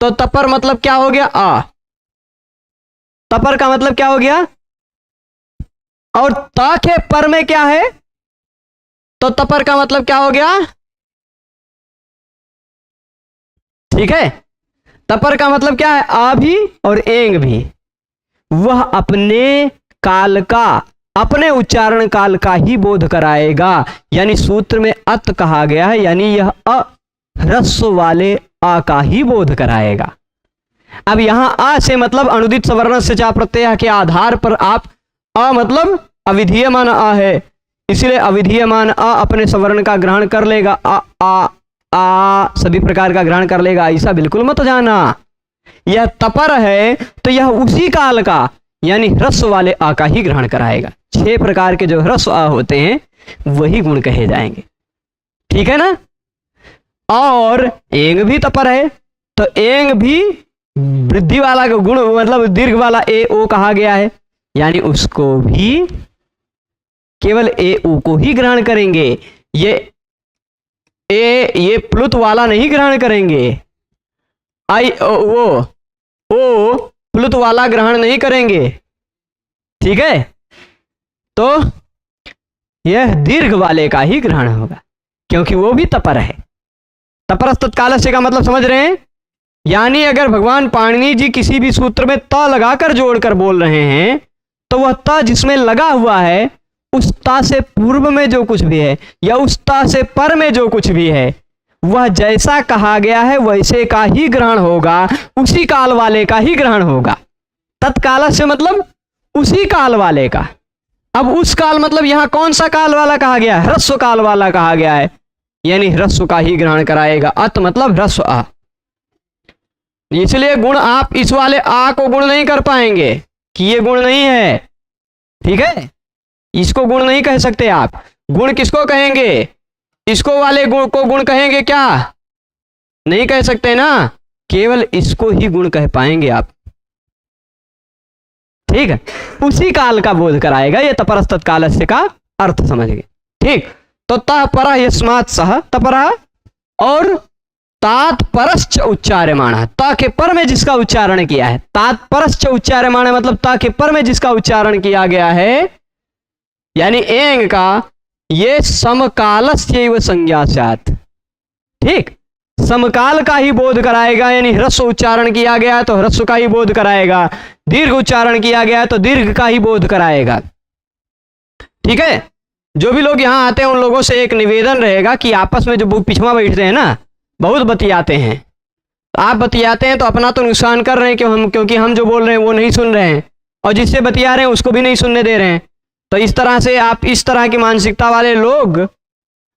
[SPEAKER 1] तो तपर मतलब क्या हो गया, आ, तपर का मतलब क्या हो गया, और त के पर में क्या है, तो तपर का मतलब क्या हो गया, ठीक है। तपर का मतलब क्या है, आ भी और एंग भी। वह अपने काल का, अपने उच्चारण काल का ही बोध कराएगा। यानी सूत्र में अत कहा गया है, यानी यह अ ह्रस्व वाले आ का ही बोध कराएगा। अब यहां आ से मतलब अनुदित सवर्ण से चा प्रत्यय के आधार पर आप अ मतलब अविधीयमान आ है, इसलिए अविधीयमान अ अपने सवर्ण का ग्रहण कर लेगा, आ सभी प्रकार का ग्रहण कर लेगा। ऐसा बिल्कुल मत जाना। यह तपर है तो यह उसी काल का यानी ह्रस्व वाले आ का ही ग्रहण कराएगा। 6 प्रकार के जो ह्रस्व आ होते हैं वही गुण कहे जाएंगे, ठीक है ना। और एंग भी तपर है तो एंग भी वृद्धि वाला का गुण मतलब दीर्घ वाला ए ओ कहा गया है, यानी उसको भी केवल ए ओ को ही ग्रहण करेंगे। ये प्लुत वाला नहीं ग्रहण करेंगे, आई ओ प्लुत वाला ग्रहण नहीं करेंगे, ठीक है। तो यह दीर्घ वाले का ही ग्रहण होगा क्योंकि वो भी तपर है। तपरस तत्कालस्य का मतलब समझ रहे हैं, यानी अगर भगवान पाणिनि जी किसी भी सूत्र में त लगाकर जोड़कर बोल रहे हैं तो वह त जिसमें लगा हुआ है उस ता से पूर्व में जो कुछ भी है या उस ता से पर में जो कुछ भी है वह जैसा कहा गया है वैसे का ही ग्रहण होगा, उसी काल वाले का ही ग्रहण होगा। तत्काल से मतलब उसी काल वाले का। अब उस काल मतलब यहां कौन सा काल वाला कहा गया है, ह्रस्व काल वाला कहा गया है, यानी ह्रस्व का ही ग्रहण कराएगा। अत मतलब ह्रस्व आ, इसलिए गुण आप इस वाले आ को गुण नहीं कर पाएंगे कि ये गुण नहीं है, ठीक है। इसको गुण नहीं कह सकते आप। गुण किसको कहेंगे, इसको वाले गुण को गुण कहेंगे क्या, नहीं कह सकते ना, केवल इसको ही गुण कह पाएंगे आप, ठीक है। उसी काल का बोध कराएगा, ये तपरस तत्कालस्य का अर्थ समझ गए, ठीक। तो तः पर यस्मात् सह तपरा और तात्परश्च उच्चार्यमाण, ता के पर में जिसका उच्चारण किया है, तात्परश्च उच्चार्यमाण मतलब ता के पर में जिसका उच्चारण किया गया है, यानी एंग का, ये समकालस्यैव संज्ञा स्यात्, ठीक। समकाल का ही बोध कराएगा, यानी ह्रस्व उच्चारण किया गया है तो ह्रस्व का ही बोध कराएगा, दीर्घ उच्चारण किया गया है तो दीर्घ का ही बोध कराएगा, ठीक है। जो भी लोग यहाँ आते हैं उन लोगों से एक निवेदन रहेगा कि आपस में जो पिछवा बैठते हैं ना बहुत बतियाते हैं, तो आप बतियाते हैं तो अपना तो नुकसान कर रहे हैं क्योंकि हम जो बोल रहे हैं वो नहीं सुन रहे हैं और जिससे बतिया रहे हैं उसको भी नहीं सुनने दे रहे हैं। तो इस तरह से आप इस तरह की मानसिकता वाले लोग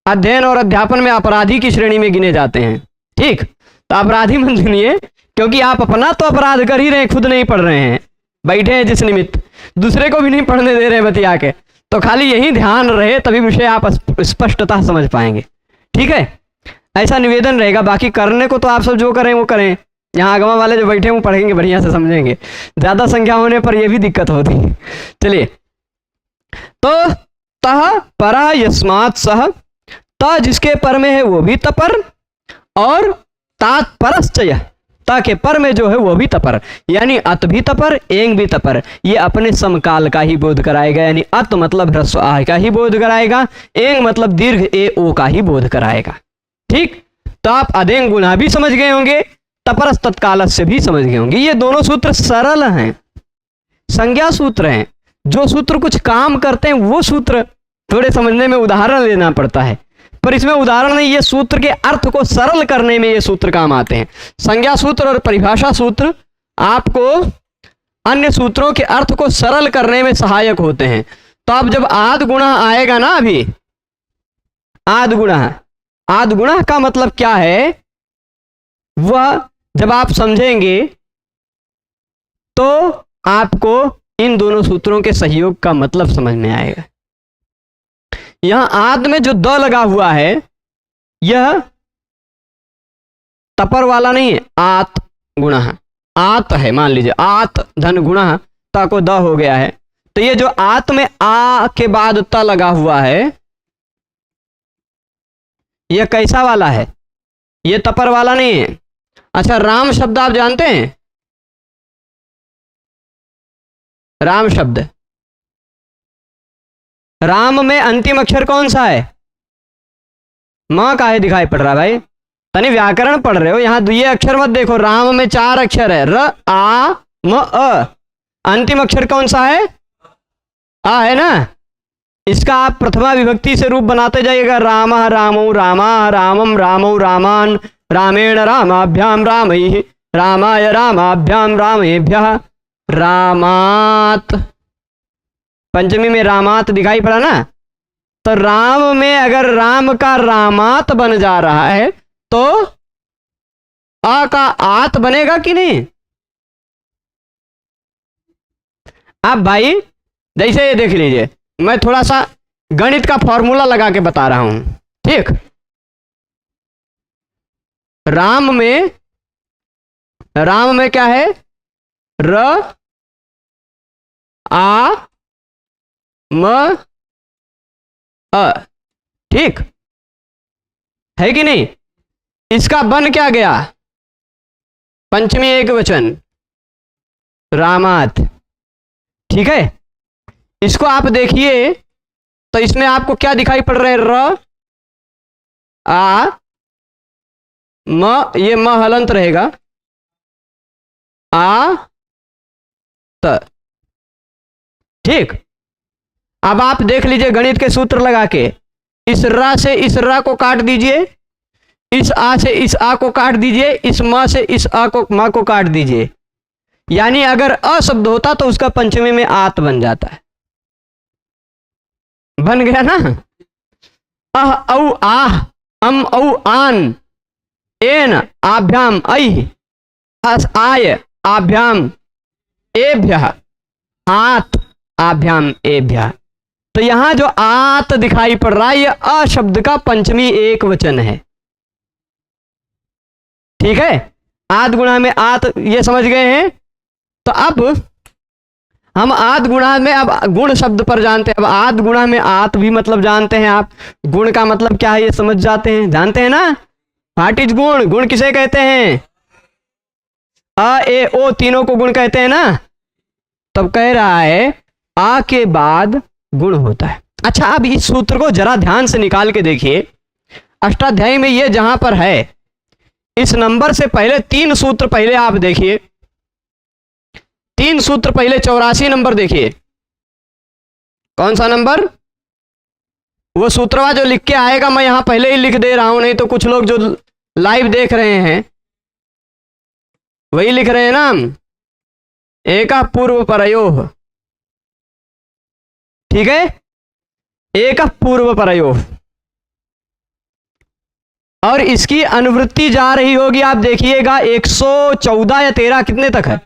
[SPEAKER 1] अध्ययन और अध्यापन में अपराधी की श्रेणी में गिने जाते हैं, ठीक। तो अपराधी मत सुनिए क्योंकि आप अपना तो अपराध कर ही रहे हैं, खुद नहीं पढ़ रहे हैं, बैठे हैं जिस निमित्त, दूसरे को भी नहीं पढ़ने दे रहे हैं बतिया के। तो खाली यही ध्यान रहे तभी विषय आप स्पष्टता समझ पाएंगे, ठीक है। ऐसा निवेदन रहेगा, बाकी करने को तो आप सब जो करें वो करें। यहाँ आगमा वाले जो बैठे हैं वो पढ़ेंगे बढ़िया से समझेंगे, ज्यादा संख्या होने पर यह भी दिक्कत होती है। चलिए, तो तह परा यस्मात् सह, त जिसके पर में है वो भी तपर और तात्परश्च यह, त के पर में जो है वो भी तपर, यानी अत भी तपर एंग भी तपर, ये अपने समकाल का ही बोध कराएगा, यानी अत मतलब ह्रस्व आ का ही बोध कराएगा, एंग मतलब दीर्घ ए ओ का ही बोध कराएगा, ठीक। तो आप अदेंग गुना भी समझ गए होंगे, तपरस तत्काल से भी समझ गए होंगे। ये दोनों सूत्र सरल हैं, संज्ञा सूत्र हैं। जो सूत्र कुछ काम करते हैं वो सूत्र थोड़े समझने में उदाहरण लेना पड़ता है, पर इसमें उदाहरण नहीं, ये सूत्र के अर्थ को सरल करने में ये सूत्र काम आते हैं। संज्ञा सूत्र और परिभाषा सूत्र आपको अन्य सूत्रों के अर्थ को सरल करने में सहायक होते हैं। तो अब जब आद गुणा आएगा ना, अभी आद्गुणः। आद्गुणः का मतलब क्या है, वह जब आप समझेंगे तो आपको इन दोनों सूत्रों के सहयोग का मतलब समझ में आएगा। यहां आद में जो द लगा हुआ है यह तपर वाला नहीं है, आत गुणः। आत है, मान लीजिए आत धन गुणः, ता को द हो गया है, तो ये जो आत में आ के बाद त लगा हुआ है यह कैसा वाला है, यह तपर वाला नहीं है। अच्छा, राम शब्द आप जानते हैं? राम शब्द, राम में अंतिम अक्षर कौन सा है? मां का है दिखाई पड़ रहा है भाई, तनी व्याकरण पढ़ रहे हो, यहां ये अक्षर मत देखो। राम में 4 अक्षर है, र आ म अ, अंतिम अक्षर कौन सा है? आ है ना। इसका आप प्रथमा विभक्ति से रूप बनाते जाइएगा, राम रामौ रामा रामम रामौ रामान रामेण रामाभ्याम रामैः रामाय रामाभ्याम रामेभ्यः रामात। पंचमी में रामात दिखाई पड़ा ना, तो राम में अगर राम का रामात बन जा रहा है तो आ का आत बनेगा कि नहीं? आप भाई जैसे ये देख लीजिए, मैं थोड़ा सा गणित का फॉर्मूला लगा के बता रहा हूं, ठीक। राम में क्या है? र आ म अ, ठीक है कि नहीं? इसका बन क्या गया? पंचमी एक वचन रामात, ठीक है। इसको आप देखिए तो इसमें आपको क्या दिखाई पड़ रहा है? र आ म, ये म हलंत रहेगा, आ त, ठीक। अब आप देख लीजिए गणित के सूत्र लगा के, इस र से इस र को काट दीजिए, इस आ से इस आ को काट दीजिए, इस म से इस आ को म को काट दीजिए, यानी अगर अ शब्द होता तो उसका पंचमी में आत बन जाता है। बन गया ना। अह औ आह अम औ आन एन आभ्याम ऐ अस आय आभ्याम एभ्यः आत आभ्याम एभ्यः। तो यहां जो आत दिखाई पड़ रहा है यह अ शब्द का पंचमी एक वचन है, ठीक है। आद गुणा में आत, ये समझ गए हैं। तो अब हम आद गुणा में अब गुण शब्द पर जानते हैं। अब आद गुणा में आत भी मतलब जानते हैं आप, गुण का मतलब क्या है ये समझ जाते हैं, जानते हैं ना। व्हाट इज गुण? गुण किसे कहते हैं? अ ए ओ तीनों को गुण कहते हैं ना। तब कह रहा है आ के बाद गुण होता है। अच्छा, अब इस सूत्र को जरा ध्यान से निकाल के देखिए, अष्टाध्यायी में ये जहां पर है, इस नंबर से पहले 3 सूत्र पहले आप देखिए, 3 सूत्र पहले 84 नंबर देखिए। कौन सा नंबर? वो सूत्रवा जो लिख के आएगा मैं यहां पहले ही लिख दे रहा हूं, नहीं तो कुछ लोग जो लाइव देख रहे हैं वही लिख रहे हैं ना। एका पूर्व परयोः, ठीक है, एक पूर्व परयोः, और इसकी अनुवृत्ति जा रही होगी, आप देखिएगा 114 या 13 कितने तक है?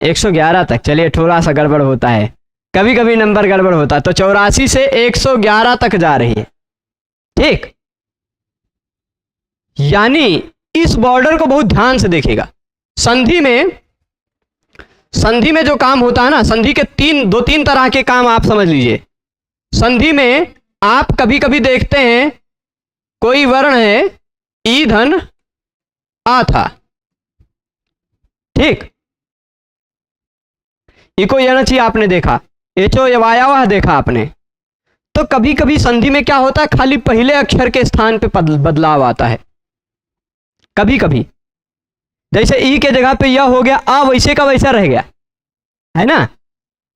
[SPEAKER 1] 111 तक। चलिए थोड़ा सा गड़बड़ होता है, कभी कभी नंबर गड़बड़ होता है, तो 84 से 111 तक जा रही है, ठीक। यानी इस बॉर्डर को बहुत ध्यान से देखिएगा। संधि में जो काम होता है ना, संधि के 2-3 तरह के काम आप समझ लीजिए। संधि में आप कभी कभी देखते हैं कोई वर्ण है ई धन आ था, ठीक, इको यणचि आपने देखा, एचो यवायावह देखा आपने। तो कभी कभी संधि में क्या होता है, खाली पहले अक्षर के स्थान पे बदलाव आता है। कभी कभी जैसे ई के जगह पे यह हो गया, आ वैसे का वैसा रह गया, है ना।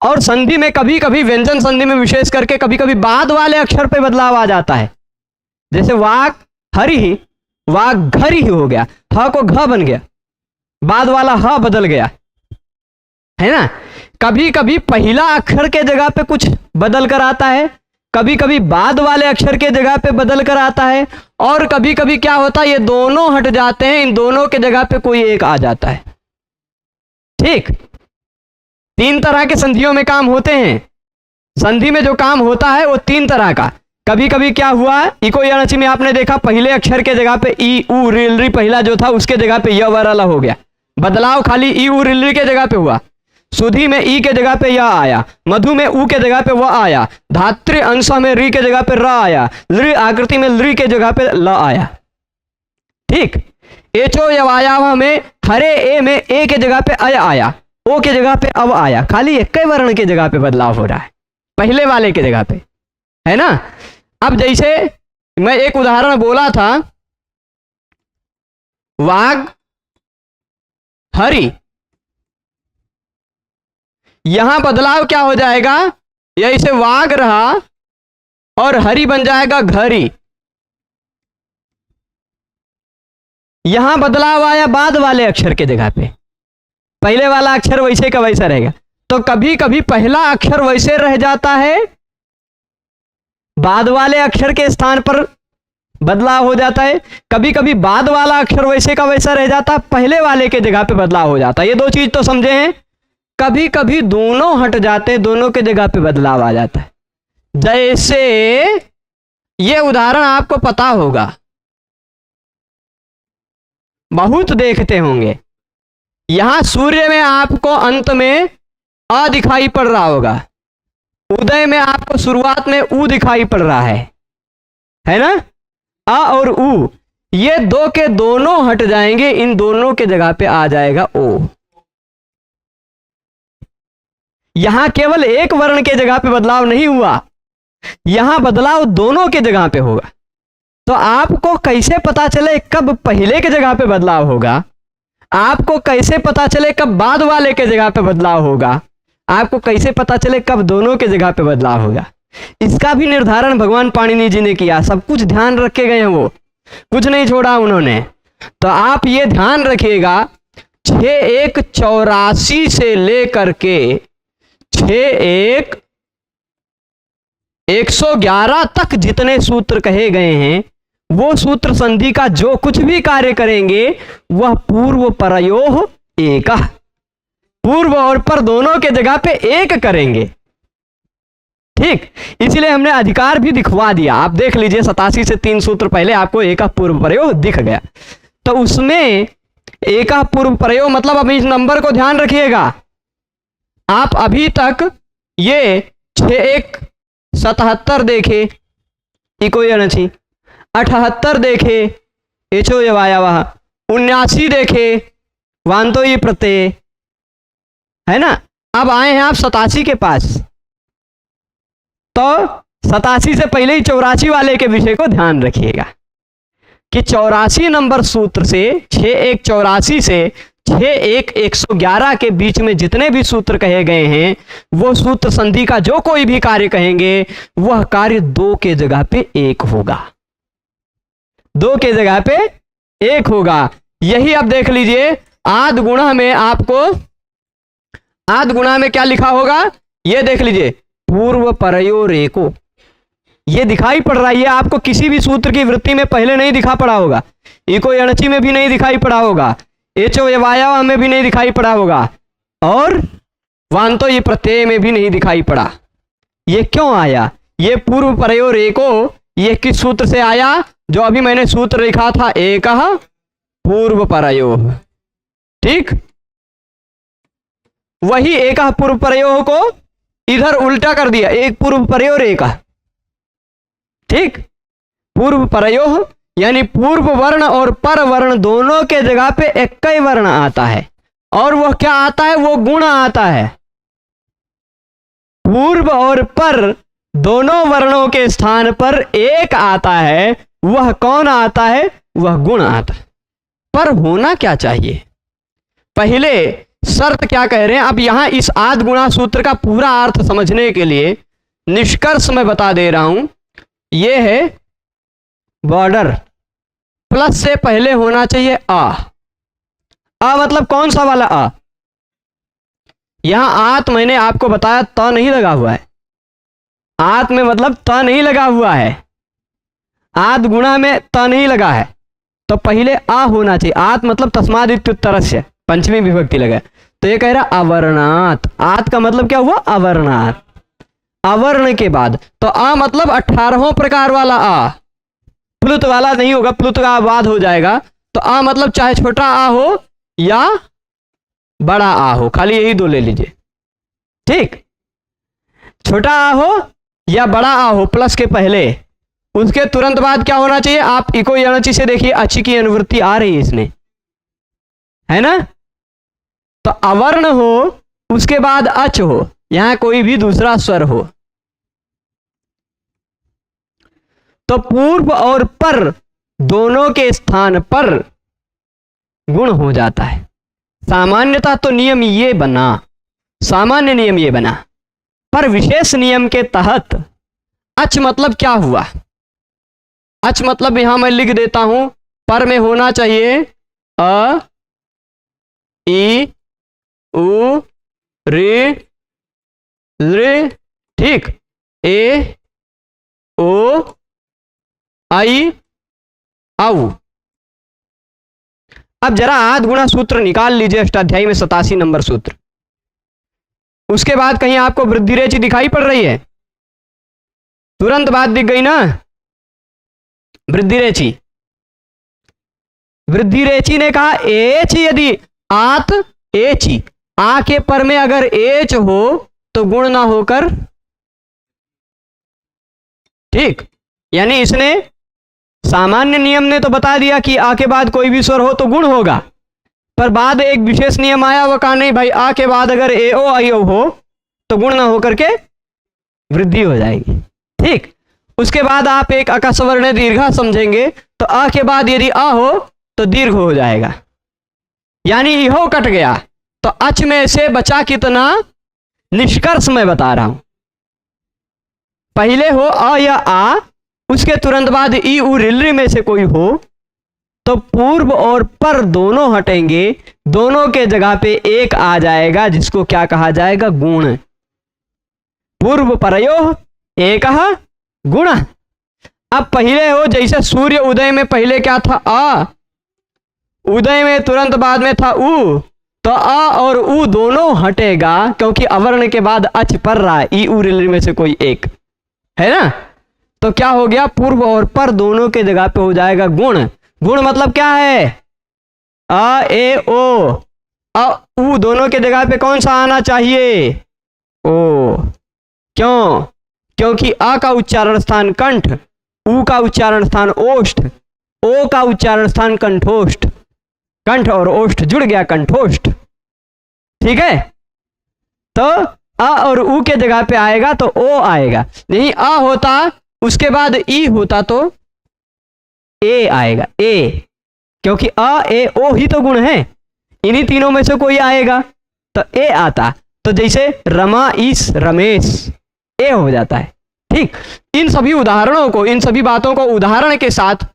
[SPEAKER 1] और संधि में कभी कभी, व्यंजन संधि में विशेष करके, कभी कभी बाद वाले अक्षर पे बदलाव आ जाता है। जैसे वाक हरि ही, वाक घर ही हो गया, ह को घ बन गया, बाद वाला ह बदल गया, है ना। कभी कभी पहला अक्षर के जगह पे कुछ बदल कर आता है, कभी कभी बाद वाले अक्षर के जगह पे बदल कर आता है, और कभी कभी क्या होता है ये दोनों हट जाते हैं, इन दोनों के जगह पे कोई एक आ जाता है। ठीक, 3 तरह के संधियों में काम होते हैं। संधि में जो काम होता है वो 3 तरह का। कभी कभी क्या हुआ, इको याची में आपने देखा पहले अक्षर के जगह पे ई उ रिलरी पहला जो था उसके जगह पे य वाला हो गया, बदलाव खाली ई उ रिलरी के जगह पे हुआ। सुधी में ई के जगह पे य आया, मधु में उ के जगह पे व आया, धात्री अंश में री के जगह पे र आया, लृ आकृति में लृ के जगह पे ल आया। ठीक, एचो यवायाव में हरे ए में ए के जगह पे अय आया, ओ के जगह पे अव आया, खाली एक ही वर्ण के जगह पे बदलाव हो रहा है पहले वाले के जगह पे, है ना। अब जैसे मैं एक उदाहरण बोला था, वाग हरि, यहां बदलाव क्या हो जाएगा, ऐसे वाग रहा और हरि बन जाएगा घरी। यहां बदलाव आया बाद वाले अक्षर के जगह पे, पहले वाला अक्षर वैसे का वैसा रहेगा। तो कभी कभी पहला अक्षर वैसे रह जाता है, बाद वाले अक्षर के स्थान पर बदलाव हो जाता है, कभी कभी बाद वाला अक्षर वैसे का वैसा रह जाता है, पहले वाले के जगह पे बदलाव हो जाता है। ये 2 चीज तो समझे हैं। कभी कभी दोनों हट जाते, दोनों के जगह पे बदलाव आ जाता है। जैसे ये उदाहरण आपको पता होगा, बहुत देखते होंगे। यहां सूर्य में आपको अंत में अ दिखाई पड़ रहा होगा, उदय में आपको शुरुआत में उ दिखाई पड़ रहा है ना। अ और उ ये 2 के दोनों हट जाएंगे, इन दोनों के जगह पे आ जाएगा ओ। यहां केवल एक वर्ण के जगह पे बदलाव नहीं हुआ, यहां बदलाव दोनों के जगह पे होगा। तो आपको कैसे पता चले कब पहले के जगह पे बदलाव होगा, आपको कैसे पता चले कब बाद वाले के जगह पे बदलाव होगा, आपको कैसे पता चले कब दोनों के जगह पे बदलाव होगा, इसका भी निर्धारण भगवान पाणिनि जी ने किया। सब कुछ ध्यान रखे गए हैं, वो कुछ नहीं छोड़ा उन्होंने। तो आप ये ध्यान रखिएगा, 6184 से लेकर के 111 तक जितने सूत्र कहे गए हैं, वो सूत्र संधि का जो कुछ भी कार्य करेंगे वह पूर्व परयोः एकः, पूर्व और पर दोनों के जगह पे एक करेंगे। ठीक, इसलिए हमने अधिकार भी दिखवा दिया। आप देख लीजिए 87 से 3 सूत्र पहले आपको एकः पूर्व परयोः दिख गया। तो उसमें एकः पूर्व परयोः मतलब, अब इस नंबर को ध्यान रखिएगा, आप अभी तक ये 6177 देखे, इको यणचि 78 देखे, एचो यवायावः 79 देखे, वांतो ये प्रत्यय, है ना। अब आए हैं आप 87 के पास। तो 87 से पहले ही 84 वाले के विषय को ध्यान रखिएगा कि 84 नंबर सूत्र से 6184 से 6111 के बीच में जितने भी सूत्र कहे गए हैं, वो सूत्र संधि का जो कोई भी कार्य कहेंगे वह कार्य 2 के जगह पे 1 होगा, 2 के जगह पे 1 होगा। यही अब देख लीजिए, आद गुणा में आपको, आद गुणा में क्या लिखा होगा, ये देख लीजिए, पूर्व परयोः एको, ये दिखाई पड़ रहा है। ये आपको किसी भी सूत्र की वृत्ति में पहले नहीं दिखा पड़ा होगा, इको यणचि में भी नहीं दिखाई पड़ा होगा, एचो यवायाव में भी नहीं दिखाई पड़ा होगा, और वांतो ये प्रत्यय में भी नहीं दिखाई पड़ा। ये क्यों आया? ये पूर्व परयोः एको ये किस सूत्र से आया? जो अभी मैंने सूत्र लिखा था, एकः पूर्व परयोः। ठीक, वही एकः पूर्व परयोः को इधर उल्टा कर दिया, एक पूर्व परयोः एकः। ठीक, पूर्व परयोः यानी पूर्व वर्ण और पर वर्ण दोनों के जगह पे एक ही वर्ण आता है, और वह क्या आता है? वो गुण आता है। पूर्व और पर दोनों वर्णों के स्थान पर एक आता है, वह कौन आता है? वह गुण आता है। पर होना क्या चाहिए? पहले शर्त क्या कह रहे हैं? अब यहां इस आद गुणा सूत्र का पूरा अर्थ समझने के लिए निष्कर्ष मैं बता दे रहा हूं। यह है बॉर्डर, प्लस से पहले होना चाहिए आ मतलब कौन सा वाला आ? यहां आत मैंने आपको बताया त नहीं लगा हुआ है, आत में मतलब त नहीं लगा हुआ है, आद गुणा में त नहीं लगा है, तो पहले आ होना चाहिए। आत मतलब तस्माद इत्युत्तरस्य, पंचमी विभक्ति लगा, तो ये कह रहा अवर्णात। आत का मतलब क्या हुआ? अवर्णात, अवर्ण के बाद। तो आ मतलब 18वां प्रकार वाला आ, प्लुत वाला नहीं होगा, प्लुत का बाद हो जाएगा। तो आ मतलब चाहे छोटा आ हो या बड़ा आ हो, खाली यही दो ले लीजिए, ठीक। छोटा आ हो या बड़ा आ हो प्लस के पहले, उसके तुरंत बाद क्या होना चाहिए? आप इको यणचि से देखिए, अच्छी की अनुवृत्ति आ रही है इसमें, है ना। तो अवर्ण हो उसके बाद अच हो, यहां कोई भी दूसरा स्वर हो, तो पूर्व और पर दोनों के स्थान पर गुण हो जाता है। सामान्यतः तो नियम ये बना, सामान्य नियम ये बना, पर विशेष नियम के तहत अच मतलब क्या हुआ? अच मतलब यहां मैं लिख देता हूं, पर में होना चाहिए अ, ई, उ, रे, रे, ठीक, ए, ओ, आई, औ। अब जरा आद गुणा सूत्र निकाल लीजिए, अष्टाध्यायी में 87 नंबर सूत्र। उसके बाद कहीं आपको वृद्धि रेचि दिखाई पड़ रही है? तुरंत बात दिख गई ना, वृद्धि रेचि। वृद्धि रेचि ने कहा एच, यदि आत एची, आ के पर में अगर एच हो तो गुण ना होकर, ठीक। यानी इसने सामान्य नियम ने तो बता दिया कि आ के बाद कोई भी स्वर हो तो गुण होगा, पर बाद एक विशेष नियम आया, वो कहा नहीं भाई, आ के बाद अगर ए ओ आई ओ हो तो गुण ना होकर के वृद्धि हो जाएगी, ठीक। उसके बाद आप एक अकस्वर्ण दीर्घा समझेंगे, तो आ के बाद यदि आ हो तो दीर्घ हो जाएगा, यानी इहो कट गया। तो अच में से बचा कितना? निष्कर्ष मैं बता रहा हूं, पहले हो अ या आ, उसके तुरंत बाद ई उ रिलरी में से कोई हो, तो पूर्व और पर दोनों हटेंगे, दोनों के जगह पे एक आ जाएगा, जिसको क्या कहा जाएगा? गुण। पूर्व परयोः एकः गुणः। अब पहले हो, जैसे सूर्य उदय में पहले क्या था? आ, उदय में तुरंत बाद में था उ, तो आ और उ दोनों हटेगा, क्योंकि अवर्ण के बाद अच पर रहा है, ई उ रिलरी में से कोई एक है ना। तो क्या हो गया? पूर्व और पर दोनों के जगह पे हो जाएगा गुण। गुण मतलब क्या है? अ ए ओ, अ उ दोनों के जगह पे कौन सा आना चाहिए? ओ। क्यों? क्योंकि अ का उच्चारण स्थान कंठ, उ का उच्चारण स्थान ओष्ठ, ओ का उच्चारण स्थान कंठोष्ठ, कंठ और ओष्ठ जुड़ गया कंठोष्ठ, ठीक है। तो अ और उ के जगह पे आएगा तो ओ आएगा, नहीं अ होता उसके बाद ई होता तो ए आएगा, ए, क्योंकि अ ए ओ ही तो गुण है, इन्हीं तीनों में से कोई आएगा तो ए आता। तो जैसे रमा ईस रमेश, ए हो जाता है, ठीक। इन सभी उदाहरणों को, इन सभी बातों को उदाहरण के साथ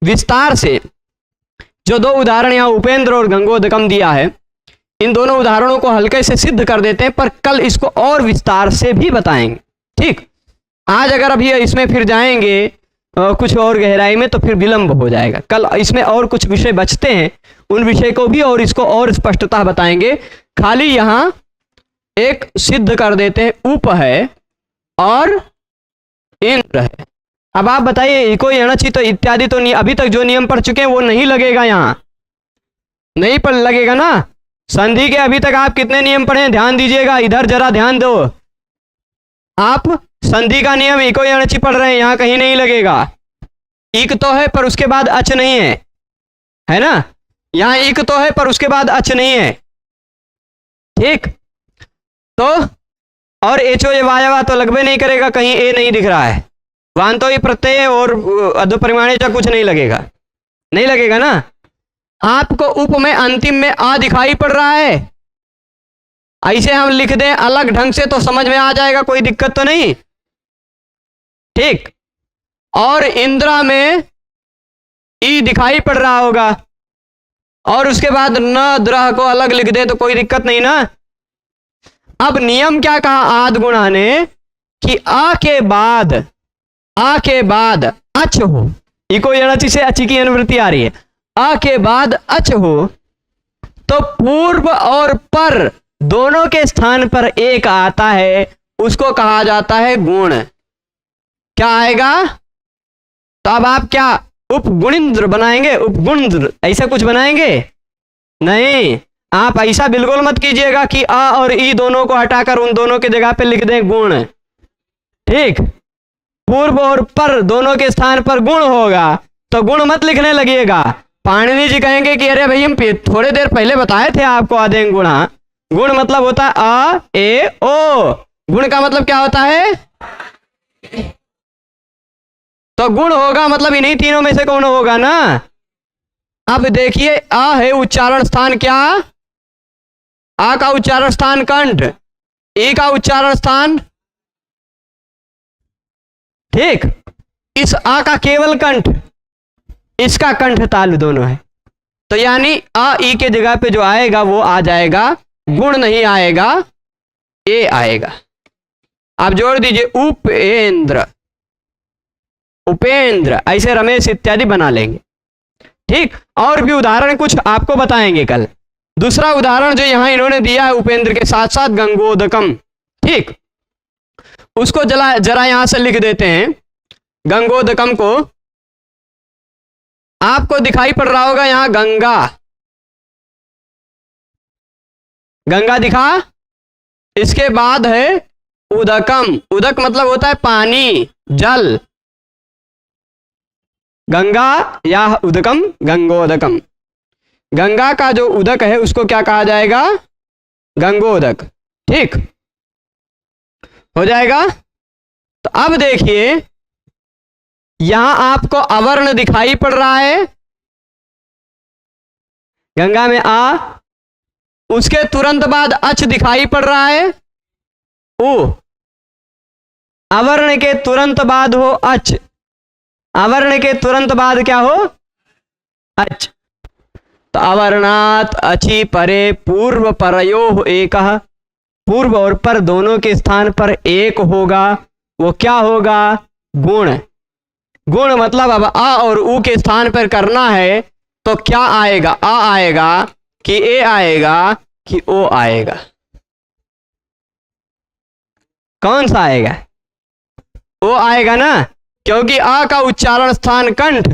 [SPEAKER 1] विस्तार से, जो दो उदाहरण यहाँ उपेंद्र और गंगोदकम दिया है, इन दोनों उदाहरणों को हल्के से सिद्ध कर देते हैं, पर कल इसको और विस्तार से भी बताएंगे, ठीक। आज अगर अभी इसमें फिर जाएंगे कुछ और गहराई में तो फिर विलंब हो जाएगा। कल इसमें और कुछ विषय बचते हैं, उन विषय को भी और इसको और स्पष्टता बताएंगे। खाली यहाँ एक सिद्ध कर देते हैं, उप है और इंद्र है। अब आप बताइए, इको यणचि तो इत्यादि तो अभी तक जो नियम पढ़ चुके हैं वो नहीं लगेगा, यहाँ नहीं पर लगेगा ना। संधि के अभी तक आप कितने नियम पढ़े? ध्यान दीजिएगा, इधर जरा ध्यान दो। आप संधि का नियम इको यणचि पढ़ रहे हैं, यहां कहीं नहीं लगेगा। इक तो है पर उसके बाद अच नहीं है ना। यहां इक तो है पर उसके बाद अच नहीं है, ठीक। तो और एचो ये वायवा तो लगभग नहीं करेगा, कहीं ए नहीं दिख रहा है। वांतो ही प्रत्यय और अधो परिमाणे का कुछ नहीं लगेगा, नहीं लगेगा ना। आपको उप में अंतिम में आ दिखाई पड़ रहा है, ऐसे हम लिख दें अलग ढंग से तो समझ में आ जाएगा, कोई दिक्कत तो नहीं, ठीक। और इंद्रा में ई दिखाई पड़ रहा होगा, और उसके बाद न द्रह को अलग लिख दे तो कोई दिक्कत नहीं ना। अब नियम क्या कहा आद गुणा ने कि आ के बाद अच हो, इको यणचि से अचि की अनुवृत्ति आ रही है, आ के बाद अच हो तो पूर्व और पर दोनों के स्थान पर एक आता है, उसको कहा जाता है गुण। क्या आएगा? तो अब आप क्या उपगुणिंद्र बनाएंगे? उपगुणिंद्र ऐसा कुछ बनाएंगे? नहीं, आप ऐसा बिल्कुल मत कीजिएगा कि आ और ई दोनों को हटाकर उन दोनों की जगह पे लिख दें गुण। ठीक, पूर्व और पर दोनों के स्थान पर गुण होगा तो गुण मत लिखने लगिएगा। पाणिनि जी कहेंगे कि अरे भाई हम थोड़ी देर पहले बताए थे आपको आदेंग गुणा। गुण मतलब होता है आ ए ओ, गुण का मतलब क्या होता है? तो गुण होगा मतलब इन्हीं तीनों में से कौन होगा ना। अब देखिए आ है उच्चारण स्थान क्या? आ का उच्चारण स्थान कंठ, ई का उच्चारण स्थान, ठीक, इस आ का केवल कंठ, इसका कंठ तालु दोनों है। तो यानी आ ई के जगह पे जो आएगा वो आ जाएगा, गुण नहीं आएगा, ए आएगा। आप जोड़ दीजिए उपेंद्र, उपेंद्र, ऐसे रमेश इत्यादि बना लेंगे। ठीक, और भी उदाहरण कुछ आपको बताएंगे कल। दूसरा उदाहरण जो यहां इन्होंने दिया है उपेंद्र के साथ साथ गंगोदकम, ठीक, उसको जरा यहां से लिख देते हैं। गंगोदकम को आपको दिखाई पड़ रहा होगा यहां गंगा, गंगा दिखा, इसके बाद है उदकम, उदक मतलब होता है पानी, जल, गंगा या उदकम, गंगोदकम। गंगा का जो उदक है उसको क्या कहा जाएगा? गंगोदक। ठीक हो जाएगा। तो अब देखिए यहां आपको अवर्ण दिखाई पड़ रहा है, गंगा में आ, उसके तुरंत बाद अच दिखाई पड़ रहा है, उ, अवर्ण के तुरंत बाद हो अच, अवर्ण के तुरंत बाद क्या हो? अच। तो अवर्णात अचि परे पूर्व परयो एकः, पूर्व और पर दोनों के स्थान पर एक होगा, वो क्या होगा? गुण। गुण मतलब अब आ और उ के स्थान पर करना है तो क्या आएगा? आ आएगा कि ए आएगा कि ओ आएगा? कौन सा आएगा? ओ आएगा ना, क्योंकि आ का उच्चारण स्थान कंठ,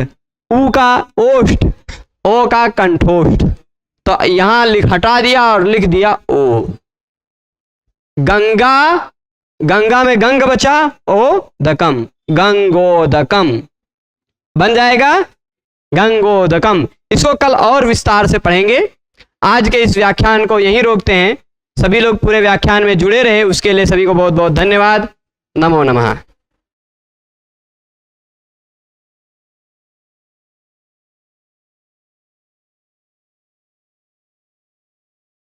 [SPEAKER 1] उ का ओष्ठ, ओ का कंठोष्ठ। तो यहां हटा दिया और लिख दिया ओ। गंगा, गंगा में गंग बचा, ओ दकम, गंगोदकम बन जाएगा, गंगोदकम। इसको कल और विस्तार से पढ़ेंगे। आज के इस व्याख्यान को यहीं रोकते हैं। सभी लोग पूरे व्याख्यान में जुड़े रहे उसके लिए सभी को बहुत बहुत धन्यवाद। नमो नमः।